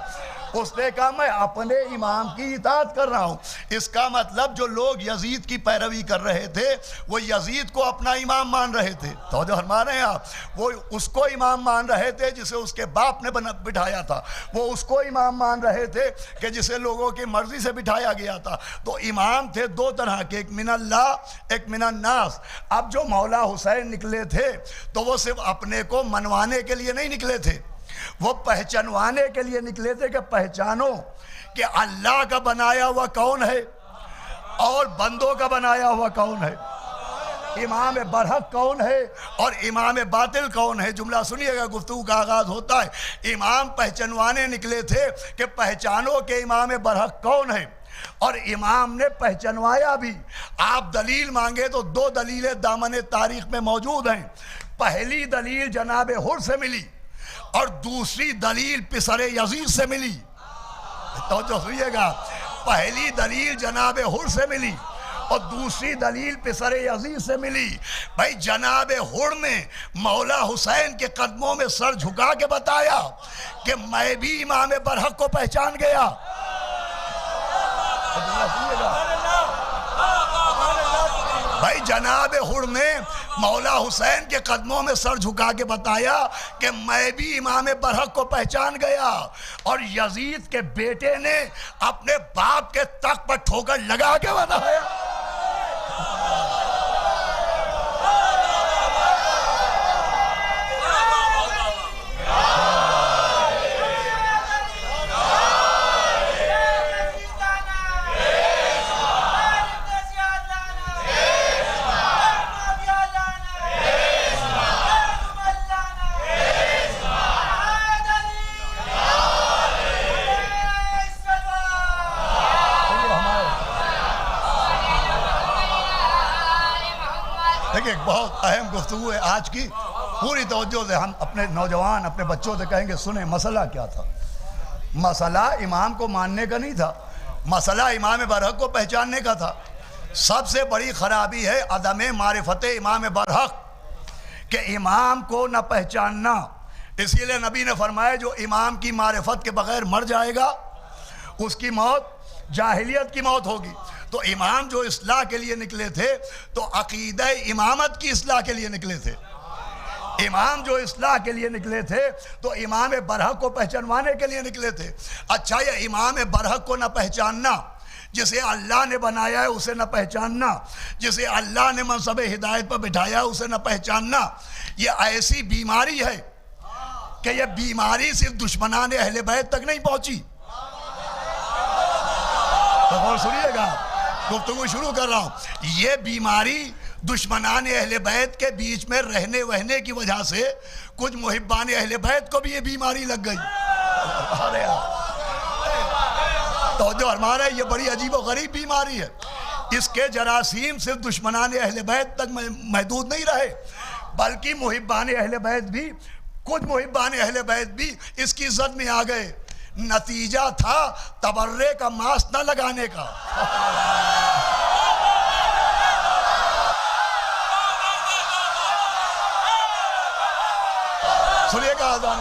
اس نے کہا میں اپنے امام کی اطاعت کر رہا ہوں۔ اس کا مطلب جو لوگ یزید کی پیروی کر رہے تھے وہ یزید کو اپنا امام مان رہے تھے۔ توجہ ہمارے یہاں وہ اس کو امام مان رہے تھے جسے اس کے باپ نے بٹھایا تھا، وہ اس کو امام مان رہے تھے کہ جسے لوگوں کی مرضی سے بٹھایا گیا تھا۔ تو امام تھے دو طرح کے، ایک من اللہ، ایک من الناس۔ اب جو مولا حسین نکلے تھے تو وہ صرف اپنے کو منوانے کے لیے نہیں نکلے تھے، وہ پہچانوانے کے لیے نکلے تھے کہ پہچانو کہ اللہ کا بنایا ہوا کون ہے اور بندوں کا بنایا ہوا کون ہے، امام برحق کون ہے اور امام باطل کون ہے۔ جملہ سنیے گا، گفتگو کا آغاز ہوتا ہے، امام پہچانوانے نکلے تھے کہ پہچانو کہ امام برحق کون ہے، اور امام نے پہچانوایا بھی۔ آپ دلیل مانگے تو دو دلیلیں دامن تاریخ میں موجود ہیں۔ پہلی دلیل جناب حر سے ملی اور دوسری دلیل پسر یزید سے ملی۔ توجہ سنیے گا، پہلی دلیل جناب حر سے ملی اور دوسری دلیل پسر یزید سے ملی۔ بھائی جناب حر نے مولا حسین کے قدموں میں سر جھکا کے بتایا کہ میں بھی امام برحق کو پہچان گیا۔ بھائی جناب حر نے مولا حسین کے قدموں میں سر جھکا کے بتایا کہ میں بھی امام برحق کو پہچان گیا، اور یزید کے بیٹے نے اپنے باپ کے تخت پر ٹھوکر لگا کے بتایا۔ دیکھیں ایک بہت اہم گفتگو ہے آج کی، پوری توجہ سے ہم اپنے نوجوان اپنے بچوں سے کہیں گے سنیں مسئلہ کیا تھا۔ مسئلہ امام کو ماننے کا نہیں تھا، مسئلہ امام برحق کو پہچاننے کا تھا۔ سب سے بڑی خرابی ہے عدم معرفت امام برحق، کہ امام کو نہ پہچاننا۔ اسی لیے نبی نے فرمایا جو امام کی معرفت کے بغیر مر جائے گا اس کی موت جاہلیت کی موت ہوگی۔ تو امام جو اصلاح کے لیے نکلے تھے تو عقیدہ امامت کی اصلاح کے لیے نکلے تھے۔ امام جو اصلاح کے لیے نکلے تھے تو امام برحق کو پہچانوانے کے لیے نکلے تھے۔ اچھا یہ امام برحق کو نہ پہچاننا، جسے اللہ نے بنایا ہے اسے نہ پہچاننا، جسے اللہ نے منصب ہدایت پر بٹھایا ہے اسے نہ پہچاننا، یہ ایسی بیماری ہے کہ یہ بیماری صرف دشمنان اہل بیت تک نہیں پہنچی۔ اور سنیے گا، گفتگو شروع کر رہا ہوں، یہ بیماری دشمنان اہل بیت کے بیچ میں رہنے وہنے کی وجہ سے کچھ محبان اہل بیت کو بھی یہ بیماری لگ گئی۔ تو جو ہمارا یہ بڑی عجیب و غریب بیماری ہے، اس کے جراثیم صرف دشمنان اہل بیت تک محدود نہیں رہے، بلکہ محبان اہل بیت بھی، کچھ محبان اہل بیت بھی اس کی زد میں آ گئے۔ نتیجہ تھا تبرے کا ماسک نہ لگانے کا۔ سنیے گا آزان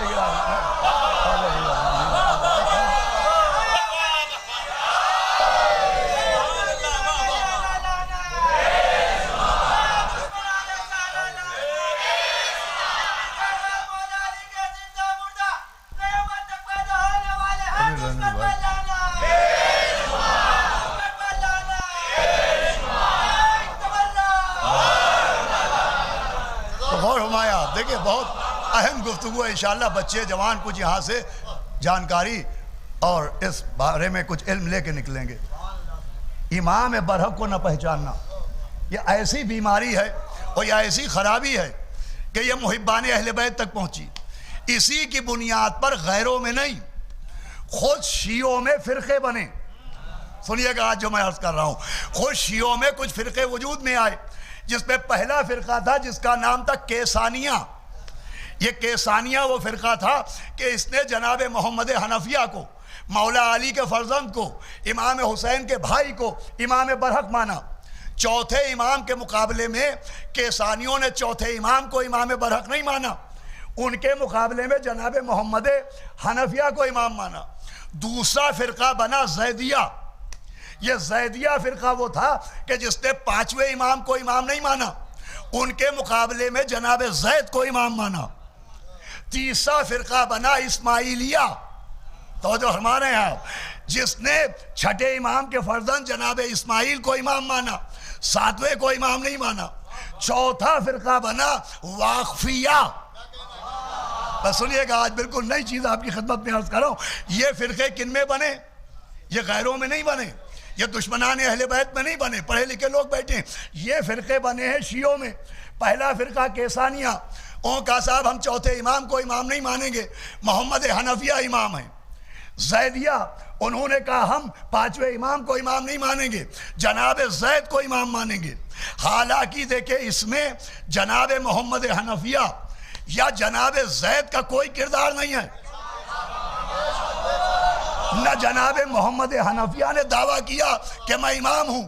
دیکھیں بہت اہم گفتگو ہے، انشاءاللہ بچے جوان کچھ یہاں سے جانکاری اور اس بارے میں کچھ علم لے کے نکلیں گے۔ امام برحق کو نہ پہچاننا یہ ایسی بیماری ہے اور یہ ایسی خرابی ہے کہ یہ محبان اہل بیت تک پہنچی۔ اسی کی بنیاد پر غیروں میں نہیں، خود شیعوں میں فرقے بنے، سنیے گا آج جو میں عرض کر رہا ہوں. خود شیعوں میں کچھ فرقے وجود میں آئے جس میں پہلا فرقہ تھا جس کا نام تھا کیسانیہ. یہ کیسانیہ وہ فرقہ تھا کہ اس نے جناب محمد حنفیہ کو، مولا علی کے فرزند کو، امام حسین کے بھائی کو امام برحق مانا. چوتھے امام کے مقابلے میں کیسانیوں نے چوتھے امام کو امام برحق نہیں مانا، ان کے مقابلے میں جناب محمد حنفیہ کو امام مانا. دوسرا فرقہ بنا زیدیہ. یہ زیدیہ فرقہ وہ تھا کہ جس نے پانچویں امام کو امام نہیں مانا، ان کے مقابلے میں جناب زید کو امام مانا. تیسرا فرقہ بنا اسماعیلیہ، توجہ ہمارے یہاں، جس نے چھٹے امام کے فرزند جناب اسماعیل کو امام مانا، ساتویں کو امام نہیں مانا. چوتھا فرقہ بنا واقفیہ. بس سنیے گا آج بالکل نئی چیز آپ کی خدمت میں عرض کر رہا ہوں. یہ فرقے کن میں بنے؟ یہ غیروں میں نہیں بنے، یہ دشمنان اہل بیت میں نہیں بنے، پڑھے لکھے لوگ بیٹھے ہیں. یہ فرقے بنے ہیں شیعوں میں. پہلا فرقہ کیسانیہ، ان کا صاحب ہم چوتھے امام کو امام نہیں مانیں گے، محمد حنفیہ امام ہیں. زیدیہ، انہوں نے کہا ہم پانچویں امام کو امام نہیں مانیں گے، جناب زید کو امام مانیں گے. حالانکہ دیکھیں اس میں جناب محمد حنفیہ یا جناب زید کا کوئی کردار نہیں ہے. نہ جناب محمد حنفیہ نے دعویٰ کیا کہ میں امام ہوں،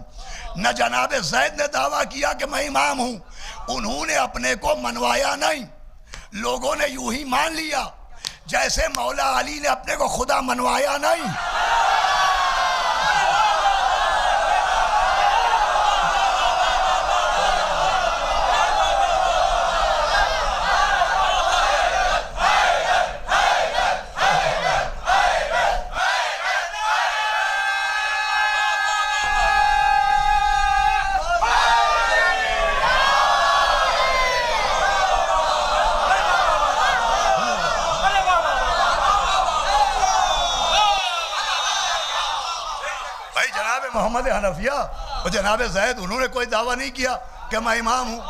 نہ جناب زید نے دعویٰ کیا کہ میں امام ہوں. انہوں نے اپنے کو منوایا نہیں، لوگوں نے یوں ہی مان لیا، جیسے مولا علی نے اپنے کو خدا منوایا نہیں. محمد حنفیہ اور جناب زید انہوں نے کوئی دعویٰ نہیں کیا کہ میں امام ہوں.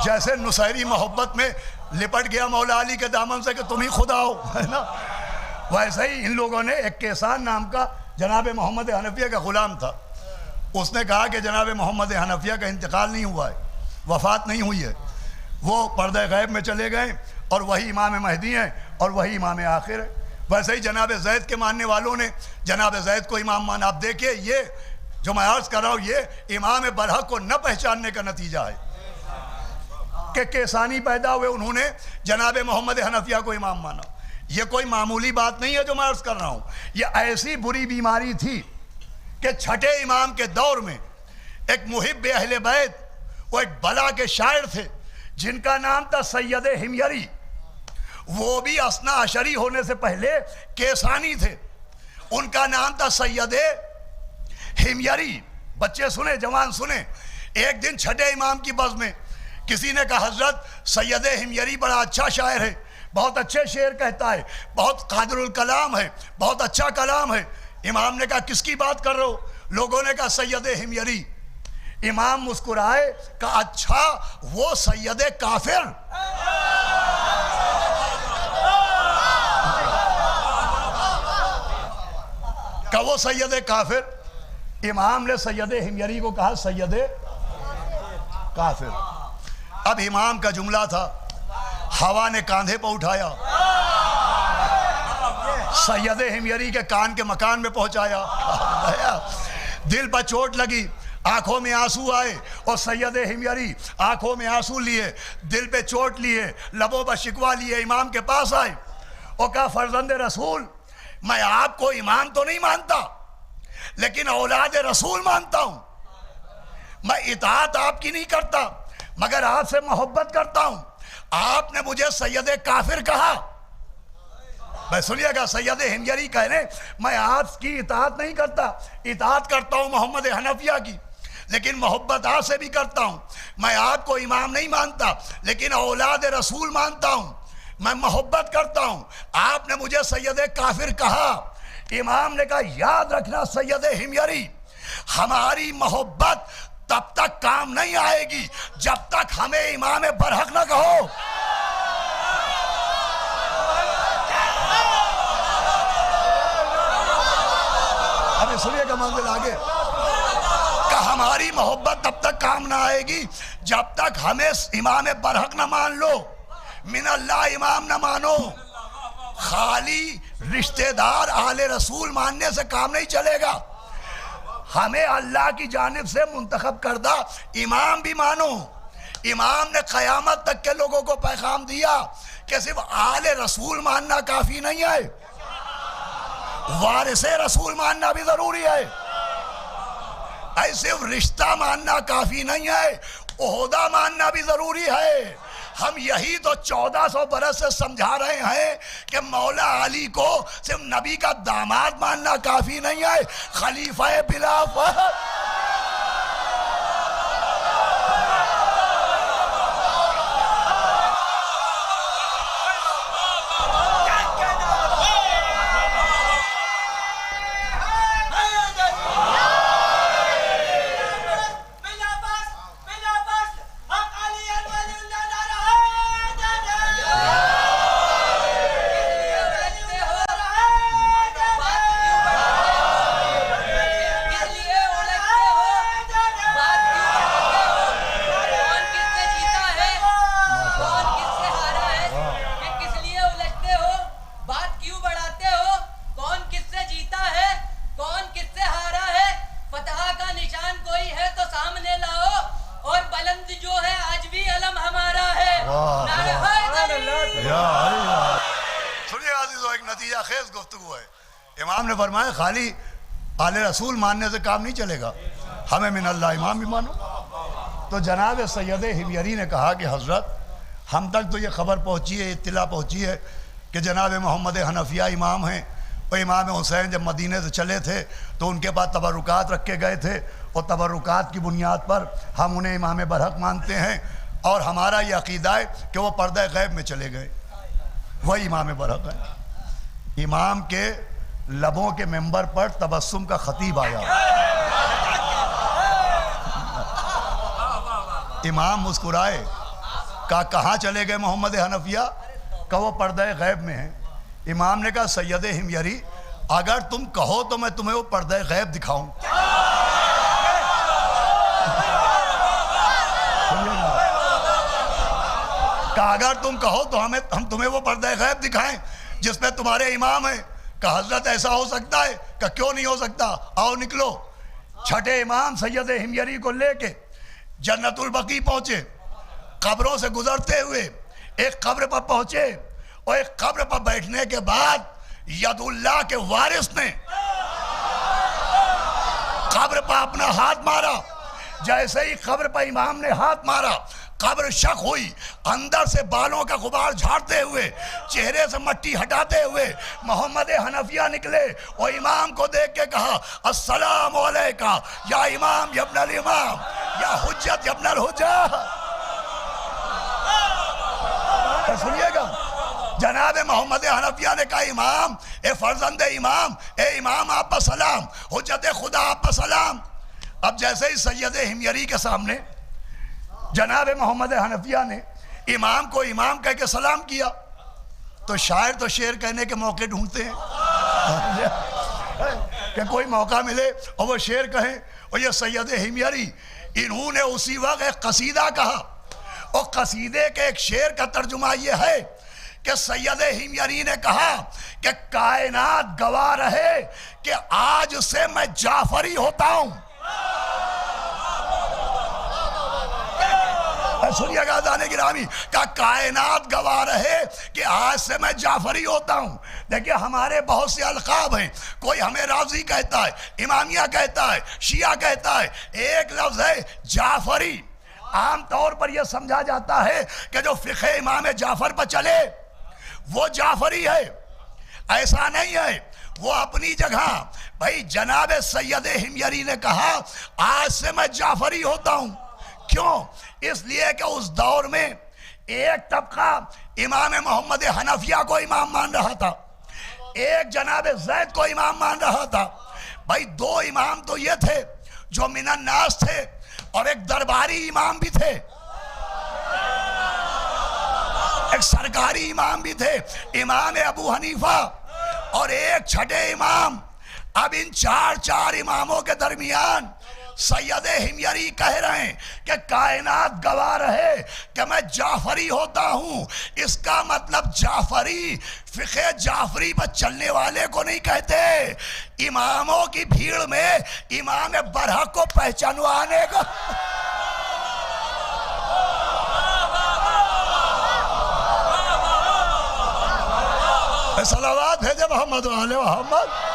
جیسے نصیری محبت میں لپٹ گیا مولا علی کے دامن سے کہ تم ہی خدا ہو، ہے نا، ویسے ہی ان لوگوں نے ایک کیسان نام کا جناب محمد حنفیہ کا غلام تھا، اس نے کہا کہ جناب محمد حنفیہ کا انتقال نہیں ہوا ہے، وفات نہیں ہوئی ہے، وہ پردہ غیب میں چلے گئے اور وہی امام مہدی ہیں اور وہی امام آخر ہے. ویسے ہی جناب زید کے ماننے والوں نے جناب زید کو امام مانا. آپ دیکھیے یہ جو میں عرض کر رہا ہوں یہ امام برحق کو نہ پہچاننے کا نتیجہ ہے کہ کیسانی پیدا ہوئے، انہوں نے جناب محمد حنفیہ کو امام مانا. یہ کوئی معمولی بات نہیں ہے جو میں عرض کر رہا ہوں، یہ ایسی بری بیماری تھی کہ چھٹے امام کے دور میں ایک محب اہل بیت، وہ ایک بلا کے شاعر تھے جن کا نام تھا سید حمیری. وہ بھی اثنا عشری ہونے سے پہلے کیسانی تھے، ان کا نام تھا سید حمیری. بچے سنیں، جوان سنیں. ایک دن چھٹے امام کی بز میں کسی نے کہا حضرت سید حمیری بڑا اچھا شاعر ہے، بہت اچھے شعر کہتا ہے، بہت قادر الکلام ہے، بہت اچھا کلام ہے. امام نے کہا کس کی بات کر رہے ہو؟ لوگوں نے کہا سید حمیری. امام مسکرائے، کہا اچھا وہ سید کافر. کہ وہ سید کافر. امام نے سید حمیری کو کہا سید کافر. اب امام کا جملہ تھا، ہوا نے کاندھے پہ اٹھایا، سید حمیری کے کان کے مکان میں پہنچایا. دل پر چوٹ لگی، آنکھوں میں آنسو آئے، اور سید حمیری آنکھوں میں آنسو لیے، دل پہ چوٹ لیے، لبوں پر شکوہ لیے امام کے پاس آئے اور کہا فرزند رسول، میں آپ کو امام تو نہیں مانتا لیکن اولاد رسول مانتا ہوں. میں اطاعت آپ کی نہیں کرتا مگر آپ سے محبت کرتا ہوں. آپ نے مجھے سید کافر کہا. میں سنیے گا، سید حمیری کہنے میں آپ کی اطاعت نہیں کرتا، اطاعت کرتا ہوں محمد حنفیہ کی، لیکن محبت آپ سے بھی کرتا ہوں. میں آپ کو امام نہیں مانتا لیکن اولاد رسول مانتا ہوں، میں محبت کرتا ہوں. آپ نے مجھے سید کافر کہا. امام نے کہا یاد رکھنا سید حمیری، ہماری محبت تب تک کام نہیں آئے گی جب تک ہمیں امام برحق نہ کہو. سنیے گا منزل آگے کہ ہماری محبت تب تک کام نہ آئے گی جب تک ہمیں امام برحق نہ مان لو، من اللہ امام نہ مانو. خالی رشتہ دار آل رسول ماننے سے کام نہیں چلے گا، ہمیں اللہ کی جانب سے منتخب کردہ امام بھی مانو. امام نے قیامت تک کے لوگوں کو پیغام دیا کہ صرف آل رسول ماننا کافی نہیں ہے، وارث رسول ماننا بھی ضروری ہے. صرف رشتہ ماننا کافی نہیں ہے، عہدہ ماننا بھی ضروری ہے. ہم یہی تو 1400 برس سے سمجھا رہے ہیں کہ مولا علی کو صرف نبی کا داماد ماننا کافی نہیں ہے، خلیفہ بلا فخر. امام نے فرمایا خالی آل رسول ماننے سے کام نہیں چلے گا، ہمیں من اللہ امام بھی مانو. تو جناب سید حمیری نے کہا کہ حضرت ہم تک تو یہ خبر پہنچی ہے، اطلاع پہنچی ہے کہ جناب محمد حنفیہ امام ہیں. اور امام حسین جب مدینے سے چلے تھے تو ان کے پاس تبرکات رکھے گئے تھے، اور تبرکات کی بنیاد پر ہم انہیں امام برحق مانتے ہیں، اور ہمارا یہ عقیدہ ہے کہ وہ پردہ غیب میں چلے گئے، وہی امام برحق ہے. امام کے لبوں کے منبر پر تبسم کا خطیب آیا، امام مسکرائے، کہا کہاں چلے گئے محمد حنفیہ؟ کہا وہ پردہ غیب میں ہیں. امام نے کہا سید حمیری اگر تم کہو تو میں تمہیں وہ پردہ غیب دکھاؤں. کہا اگر تم کہو تو ہم تمہیں وہ پردہ غیب دکھائیں جس پہ تمہارے امام ہیں. کہ حضرت ایسا ہو سکتا ہے؟ کہ کیوں نہیں ہو سکتا، آؤ نکلو. چھٹے امام سید حمیری کو لے کے جنت البقیع پہنچے. قبروں سے گزرتے ہوئے ایک قبر پر پہنچے، اور ایک قبر پر بیٹھنے کے بعد ید اللہ کے وارث نے قبر پر اپنا ہاتھ مارا. جیسے ہی قبر پر امام نے ہاتھ مارا، قبر شک ہوئی. اندر سے بالوں کا غبار جھاڑتے ہوئے، چہرے سے مٹی ہٹاتے ہوئے محمد حنفیہ نکلے، اور امام کو دیکھ کے کہا السلام علیکہ یا امام یا ابن الامام یا حجت یا ابن الحجت. سنیے گا جناب محمد حنفیہ نے کہا امام، اے فرزند امام، اے امام آپ پر سلام، حجت خدا آپ پر سلام. اب جیسے ہی سید حمیری کے سامنے جناب محمد حنفیہ نے امام کو امام کہہ کے سلام کیا، تو شاعر تو شعر کہنے کے موقع ڈھونڈتے ہیں کہ کوئی موقع ملے اور وہ شعر کہیں. اور یہ سید حمیری انہوں نے اسی وقت ایک قصیدہ کہا، اور قصیدے کے ایک شعر کا ترجمہ یہ ہے کہ سید حمیری نے کہا کہ کائنات گواہ رہے کہ آج سے میں جعفری ہوتا ہوں. سنیے گا دانے گرامی، کہ کائنات گواہ رہے کہ آج سے میں جعفری ہوتا ہوں. دیکھیں ہمارے بہت سے القاب ہیں، کوئی ہمیں رازی کہتا ہے، امامیہ کہتا ہے، شیعہ کہتا ہے. ایک لفظ ہے جعفری. عام طور پر یہ سمجھا جاتا ہے کہ جو فقہ امام جعفر پر چلے وہ جعفری ہے. ایسا نہیں ہے، وہ اپنی جگہ. بھائی جناب سید حمیری نے کہا آج سے میں جعفری ہوتا ہوں. کیوں؟ اس لیے کہ اس دور میں ایک طبقہ امام محمد حنفیہ کو امام مان رہا تھا، ایک جناب زید کو امام مان رہا تھا. بھائی دو امام تو یہ تھے جو من الناس تھے، اور ایک درباری امام بھی تھے، ایک سرکاری امام بھی تھے، امام ابو حنیفہ. اور ایک چھٹے امام اب ان چار اماموں کے درمیان سید ہمیری کہہ رہے ہیں کہ کائنات گواہ رہے کہ میں جعفری ہوتا ہوں. اس کا مطلب جعفری فقہ جعفری پر چلنے والے کو نہیں کہتے، اماموں کی بھیڑ میں امام برحق کو پہچانوانے کو. صلوات بھیجے محمد و آل محمد.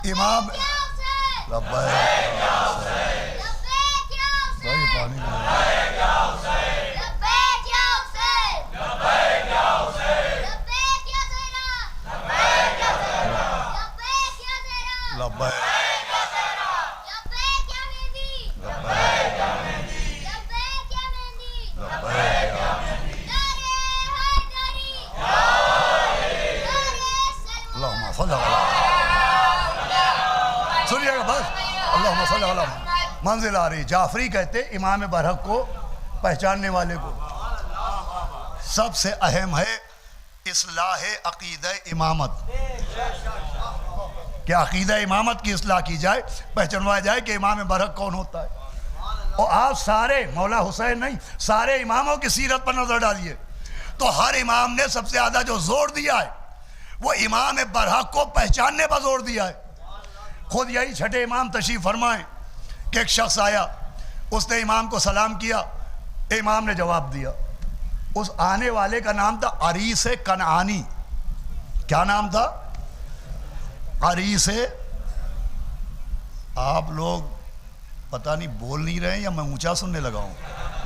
امام منزل آ رہی. جعفری کہتے امام برحق کو پہچاننے والے کو. سب سے اہم ہے اصلاح عقیدہ امامت، کہ عقیدہ امامت کی اصلاح کی جائے، پہچانوایا جائے کہ امام برحق کون ہوتا ہے. اور آپ سارے مولا حسین نہیں، سارے اماموں کی سیرت پر نظر ڈالیے تو ہر امام نے سب سے زیادہ جو زور دیا ہے وہ امام برحق کو پہچاننے پر زور دیا ہے. خود یہی چھٹے امام تشریف فرمائیں کہ ایک شخص آیا، اس نے امام کو سلام کیا، امام نے جواب دیا. اس آنے والے کا نام تھا عریس کنعانی. کیا نام تھا؟ عریس. آپ لوگ پتہ نہیں بول نہیں رہے ہیں یا میں اونچا سننے لگا ہوں،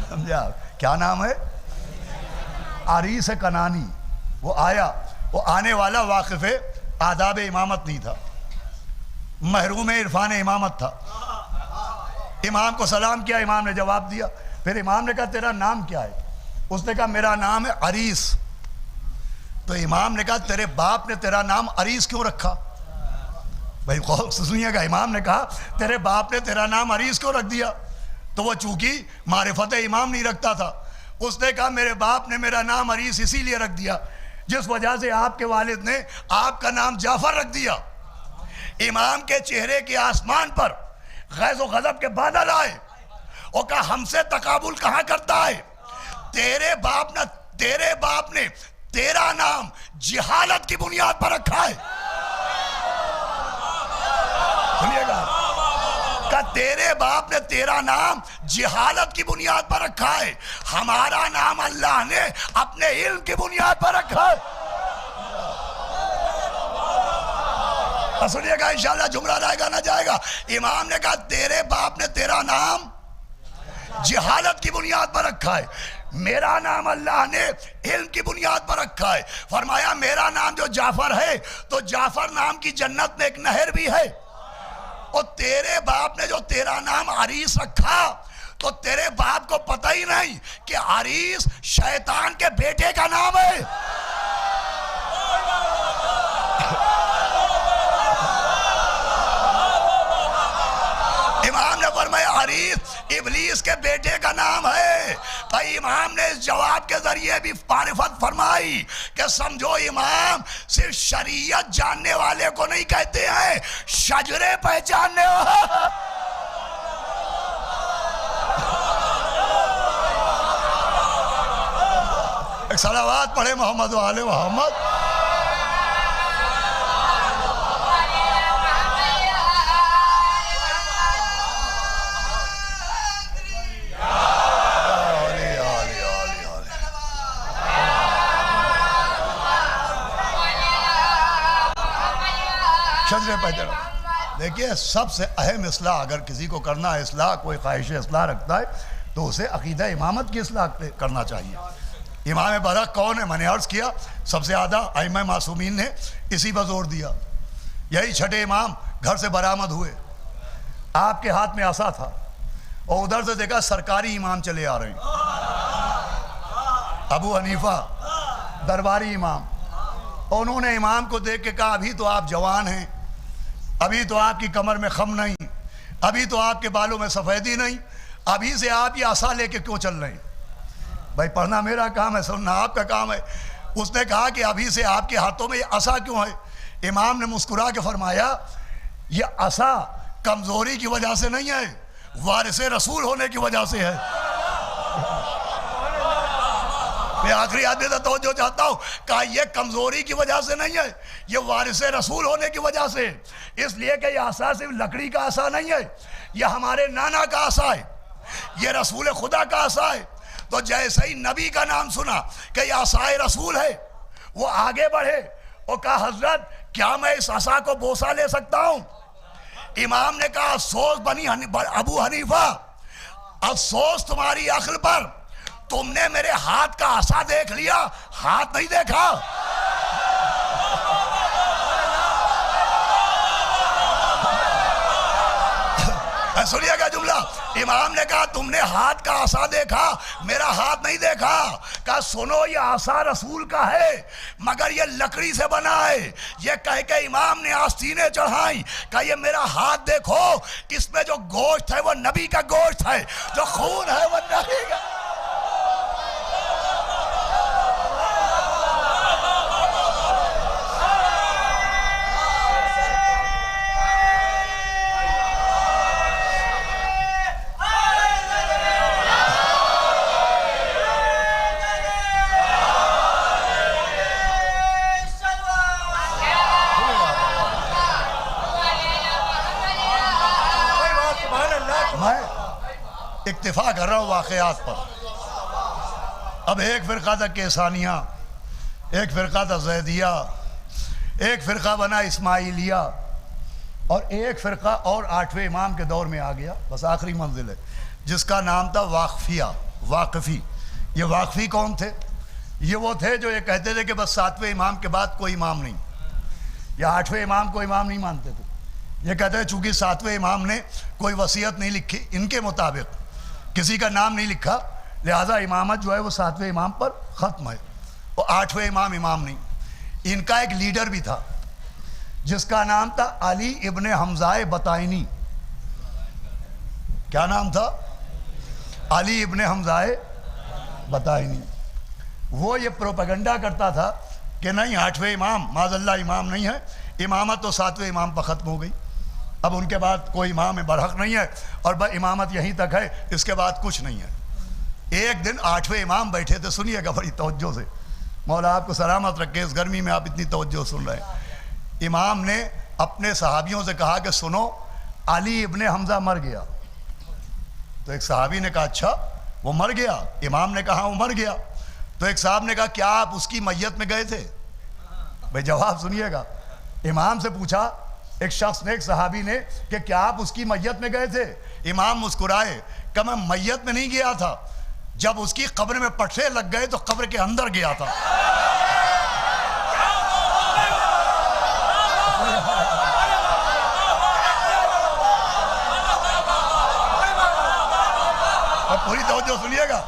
سمجھے آپ؟ کیا نام ہے؟ عریس کنعانی. وہ آیا، وہ آنے والا واقف آداب امامت نہیں تھا، محروم عرفان امامت تھا. امام کو سلام کیا، امام نے جواب دیا. پھر امام نے کہا تیرا نام کیا ہے؟ اس نے کہا میرا نام ہے عریس. تو امام نے کہا تیرے باپ نے تیرا نام عریس کیوں رکھا؟ بھائی غور سے سنیے گا. امام نے کہا تیرے باپ نے تیرا نام عریس کیوں رکھ دیا؟ تو وہ چونکہ معرفت امام نہیں رکھتا تھا، اس نے کہا میرے باپ نے میرا نام عریس اسی لیے رکھ دیا جس وجہ سے آپ کے والد نے آپ کا نام جعفر رکھ دیا. امام کے چہرے کے آسمان پر غیظ و غضب کے بادل آئے اور کہا ہم سے تقابل کہاں کرتا ہے؟ تیرے باپ نے تیرا نام جہالت کی بنیاد پر رکھا ہے. سنیے گا کہ تیرے باپ نے تیرا نام جہالت کی بنیاد پر رکھا ہے، ہمارا نام اللہ نے اپنے علم کی بنیاد پر رکھا ہے. سنیے گا انشاءاللہ جملہ رہے گا نہ جائے گا. امام نے کہا تیرے باپ نے تیرا نام جہالت کی بنیاد پر رکھا ہے، میرا نام اللہ نے علم کی بنیاد پر رکھا ہے. فرمایا میرا نام جو جعفر ہے تو جعفر نام کی جنت میں ایک نہر بھی ہے، اور تیرے باپ نے جو تیرا نام عریس رکھا تو تیرے باپ کو پتہ ہی نہیں کہ عریس شیطان کے بیٹے کا نام ہے. امام نے فرمایا عریس ابلیس کے بیٹے کا نام ہے. تو امام نے اس جواب کے ذریعے بھی معرفت فرمائی کہ سمجھو امام صرف شریعت جاننے والے کو نہیں کہتے ہیں، شجرے پہچاننے والے. ایک صلوات پڑھے محمد و آل محمد. شجرے پہچانا. دیکھیے سب سے اہم اصلاح اگر کسی کو کرنا ہے، اصلاح کوئی خواہش اصلاح رکھتا ہے تو اسے عقیدہ امامت کی اصلاح کرنا چاہیے. امام برحق کون ہے؟ میں نے عرض کیا سب سے زیادہ ائمہ معصومین نے اسی پر زور دیا. یہی چھٹے امام گھر سے برآمد ہوئے، آپ کے ہاتھ میں عصا تھا اور ادھر سے دیکھا سرکاری امام چلے آ رہے ہیں. ابو حنیفہ درباری امام، انہوں نے امام کو دیکھ کے کہا ابھی تو آپ جوان ہیں، ابھی تو آپ کی کمر میں خم نہیں، ابھی تو آپ کے بالوں میں سفیدی نہیں، ابھی سے آپ یہ عصا لے کے کیوں چل رہے ہیں؟ بھائی پڑھنا میرا کام ہے، سننا آپ کا کام ہے۔ اس نے کہا کہ ابھی سے آپ کے ہاتھوں میں یہ عصا کیوں ہے؟ امام نے مسکرا کے فرمایا یہ عصا کمزوری کی وجہ سے نہیں ہے، وارث رسول ہونے کی وجہ سے ہے۔ میں آخری آدمی سے توجہ چاہتا ہوں، کہا یہ کمزوری کی وجہ سے نہیں ہے، یہ وارث رسول ہونے کی وجہ سے، اس لیے کہ یہ عصا صرف لکڑی کا عصا نہیں ہے، یہ ہمارے نانا کا عصا ہے، یہ رسول خدا کا عصا ہے۔ تو جیسے ہی نبی کا نام سنا کہ یہ عصا رسول ہے، وہ آگے بڑھے اور کہا حضرت کیا میں اس عصا کو بوسہ لے سکتا ہوں؟ امام نے کہا افسوس ابو حنیفہ، افسوس تمہاری عقل پر، تم نے میرے ہاتھ کا عصا دیکھ لیا، ہاتھ نہیں دیکھا۔ سنیے گا جملہ، امام نے کہا تم نے ہاتھ کا عصا دیکھا، میرا ہاتھ نہیں دیکھا۔ کہا سنو یہ عصا رسول کا ہے مگر یہ لکڑی سے بنا ہے۔ یہ کہہ کے امام نے آستینیں چڑھائیں، کہا یہ میرا ہاتھ دیکھو، اس میں جو گوشت ہے وہ نبی کا گوشت ہے، جو خون ہے وہ نبی کا۔ اکتفا کر رہا ہوں واقعات پر۔ اب ایک فرقہ تھا کیسانیہ، ایک فرقہ تھا زیدیہ، ایک فرقہ بنا اسماعیلیہ، اور ایک فرقہ اور 8ویں امام کے دور میں آ گیا، بس آخری منزل ہے، جس کا نام تھا واقفیہ، واقفی۔ یہ واقفی کون تھے؟ یہ وہ تھے جو یہ کہتے تھے کہ بس 7ویں امام کے بعد کوئی امام نہیں، یا 8ویں امام کو امام نہیں مانتے تھے۔ یہ کہتے ہیں چونکہ 7ویں امام نے کوئی وصیت نہیں لکھی، ان کے مطابق کسی کا نام نہیں لکھا، لہذا امامت جو ہے وہ 7ویں امام پر ختم ہے، اور 8ویں امام امام نہیں۔ ان کا ایک لیڈر بھی تھا جس کا نام تھا علی ابن حمزہ بطائنی۔ کیا نام تھا؟ علی ابن حمزہ بطائنی۔ وہ یہ پروپیگنڈا کرتا تھا کہ نہیں 8ویں امام معاذ اللہ امام نہیں ہے، امامت تو 7ویں امام پر ختم ہو گئی، اب ان کے بعد کوئی امام برحق نہیں ہے، اور بس امامت یہیں تک ہے، اس کے بعد کچھ نہیں ہے۔ ایک دن 8ویں امام بیٹھے تھے، سنیے گا بڑی توجہ سے، مولا آپ کو سلامت رکھے، اس گرمی میں آپ اتنی توجہ سن رہے ہیں۔ امام نے اپنے صحابیوں سے کہا کہ سنو علی ابن حمزہ مر گیا۔ تو ایک صحابی نے کہا اچھا وہ مر گیا؟ امام نے کہا وہ مر گیا۔ تو ایک صاحب نے کہا کیا آپ اس کی میت میں گئے تھے؟ بھئی جواب سنیے گا، امام سے پوچھا ایک شخص نے، ایک صحابی نے، کہ کیا آپ اس کی میت میں گئے تھے؟ امام مسکرائے کہ میں میت میں نہیں گیا تھا، جب اس کی قبر میں پٹھے لگ گئے تو قبر کے اندر گیا تھا۔ اب پوری توجہ سنیے گا،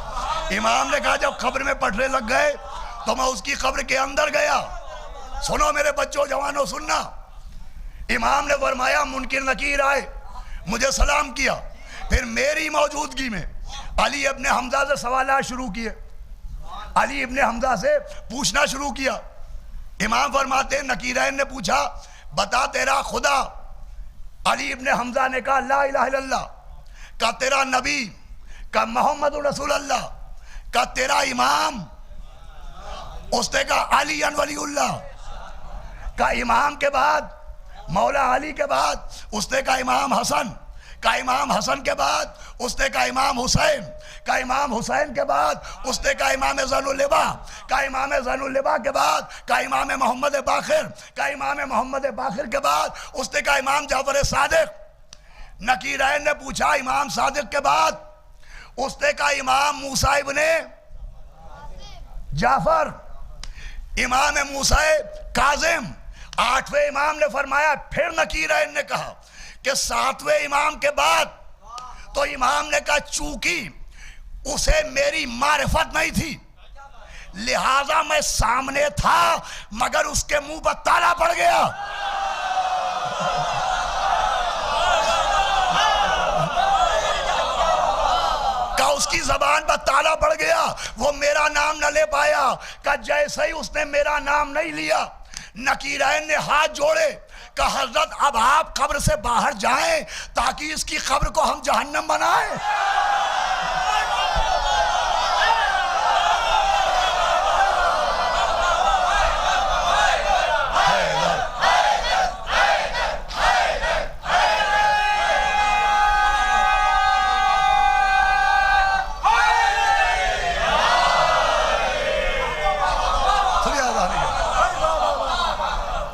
امام نے کہا جب قبر میں پٹھے لگ گئے تو میں اس کی قبر کے اندر گیا۔ سنو میرے بچوں جوانوں سننا، امام نے فرمایا منکر نکیر آئے، مجھے سلام کیا، پھر میری موجودگی میں علی ابن حمزہ سے سوالات شروع کیے، علی ابن حمزہ سے پوچھنا شروع کیا۔ امام فرماتے ہیں نکیرین نے پوچھا بتا تیرا خدا؟ علی ابن حمزہ نے کہا لا الہ الا اللہ۔ کہا تیرا نبی؟ کہا محمد رسول اللہ۔ کہا تیرا امام؟ اس نے کہا علی ولی اللہ۔ کہا امام کے بعد؟ مولا علی کے بعد؟ اس نے کہا امام حسن۔ کہا امام حسن کے بعد؟ اس نے کہا امام حسین۔ کہا امام حسین کے بعد؟ اس نے کہا امام زین اللبا۔ کہا امام زین اللبا کے بعد؟ کہا امام محمد باقر۔ کہا امام محمد باقر کے بعد؟ اس نے کہا امام جعفر صادق۔ نکیرین نے پوچھا امام صادق کے بعد؟ اس نے کہا امام موسیٰ ابن جعفر، امام موسیٰ کاظم۔ 8ویں امام نے فرمایا، پھر نکیرین نے کہا کہ 7ویں امام کے بعد؟ تو امام نے کہا چونکہ اسے میری معرفت نہیں تھی، لہذا میں سامنے تھا مگر اس کے منہ پر تالا پڑ گیا. کہ اس کی زبان پر تالا پڑ گیا, وہ میرا نام نہ لے پایا. کہ جیسے ہی اس نے میرا نام نہیں لیا, نکیرین نے ہاتھ جوڑے کہ حضرت اب آپ قبر سے باہر جائیں تاکہ اس کی قبر کو ہم جہنم بنائیں.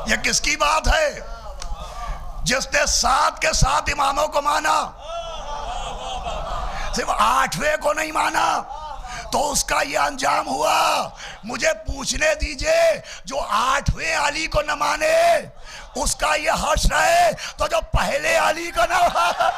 یہ کس کی بات ہے؟ جس نے 7 کے 7 اماموں کو مانا, صرف 8ویں کو نہیں مانا, تو اس کا یہ انجام ہوا. مجھے پوچھنے دیجئے, جو 8ویں علی کو نہ مانے اس کا یہ حشر ہے, تو جو پہلے علی کو نہ مانا.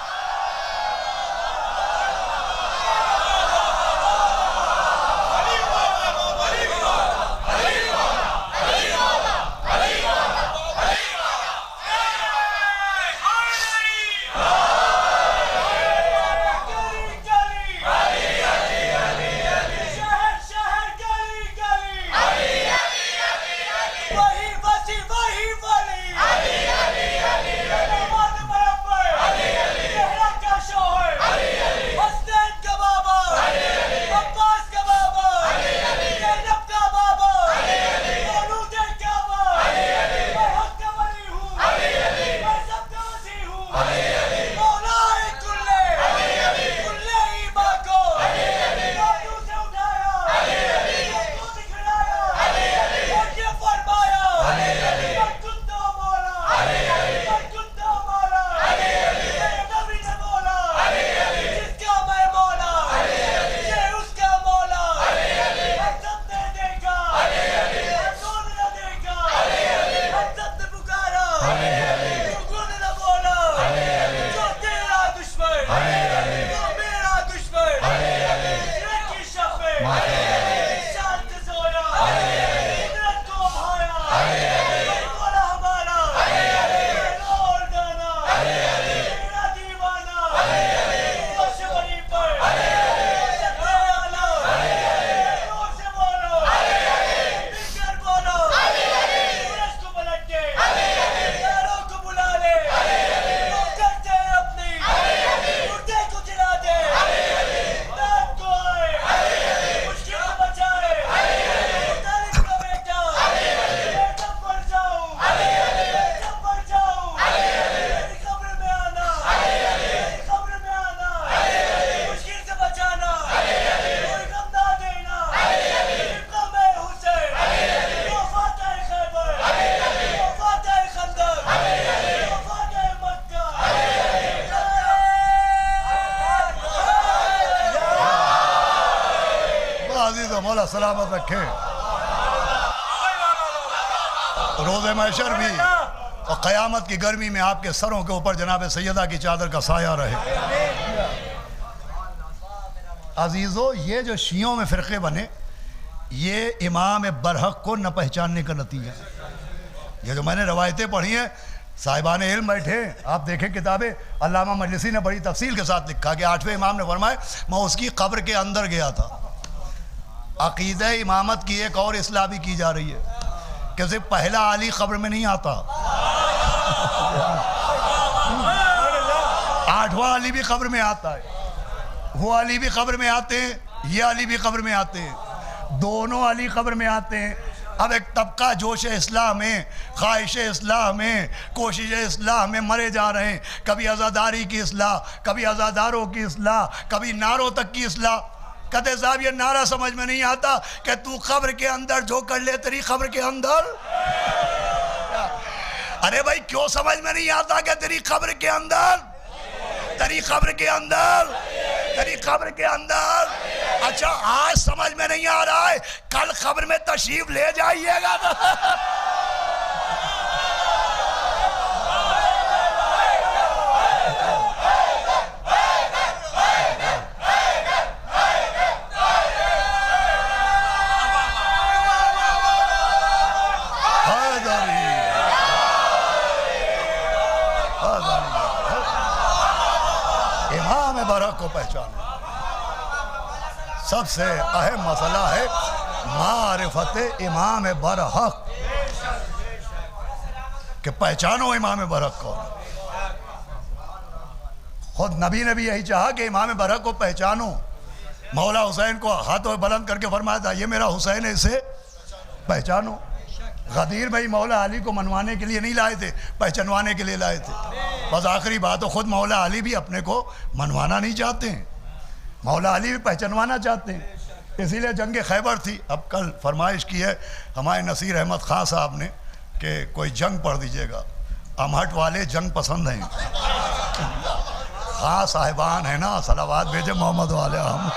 مولا سلامت رکھے. روز محشر بھی اور قیامت کی گرمی میں آپ کے سروں کے اوپر جناب سیدہ کی چادر کا سایہ رہے. عزیزو, یہ جو شیعوں میں فرقے بنے, یہ امام برحق کو نہ پہچاننے کا نتیجہ. یہ جو میں نے روایتیں پڑھی ہیں, صاحبان علم بیٹھے, آپ دیکھیں کتابیں, علامہ مجلسی نے بڑی تفصیل کے ساتھ لکھا کہ 8ویں امام نے فرمایا میں اس کی قبر کے اندر گیا تھا. عقیدہ امامت کی ایک اور اصلاح بھی کی جا رہی ہے کہ صرف پہلا علی قبر میں نہیں آتا, 8واں علی بھی قبر میں آتا ہے, وہ علی بھی قبر میں آتے ہیں, یہ علی بھی قبر میں آتے ہیں, دونوں علی قبر میں آتے ہیں. اب ایک طبقہ جوش اصلاح میں, خواہش اصلاح میں, کوشش اصلاح میں مرے جا رہے ہیں. کبھی عزاداری کی اصلاح, کبھی عزاداروں کی اصلاح, کبھی نعروں تک کی اصلاح. کہتے صاحب یہ نعرہ سمجھ میں نہیں آتا کہ تو قبر کے اندر جو کر لے تیری قبر کے اندر. ارے بھائی کیوں سمجھ میں نہیں آتا کہ تیری قبر کے اندر, تیری قبر کے اندر, تیری قبر کے اندر. اچھا آج سمجھ میں نہیں آ رہا ہے, کل قبر میں تشریف لے جائیے گا. برحق کو پہچانو. سب سے اہم مسئلہ ہے معرفت امام برحق، کہ پہچانو امام برحق کو. خود نبی نے بھی یہی چاہا کہ امام برحق کو پہچانو. مولا حسین کو ہاتھوں بلند کر کے فرمایا تھا یہ میرا حسین ہے، اسے پہچانو. غدیر بھائی مولا علی کو منوانے کے لیے نہیں لائے تھے، پہچانوانے کے لیے لائے تھے. بس آخری بات ہو، خود مولا علی بھی اپنے کو منوانا نہیں چاہتے ہیں، مولا علی بھی پہچانوانا چاہتے ہیں. اسی لیے جنگ خیبر تھی. اب کل فرمائش کی ہے ہمارے نصیر احمد خان صاحب نے کہ کوئی جنگ پڑھ دیجیے گا. امہٹ والے جنگ پسند ہیں. ہاں صاحبان ہیں نا، صلوات بھیجے محمد والے. ہم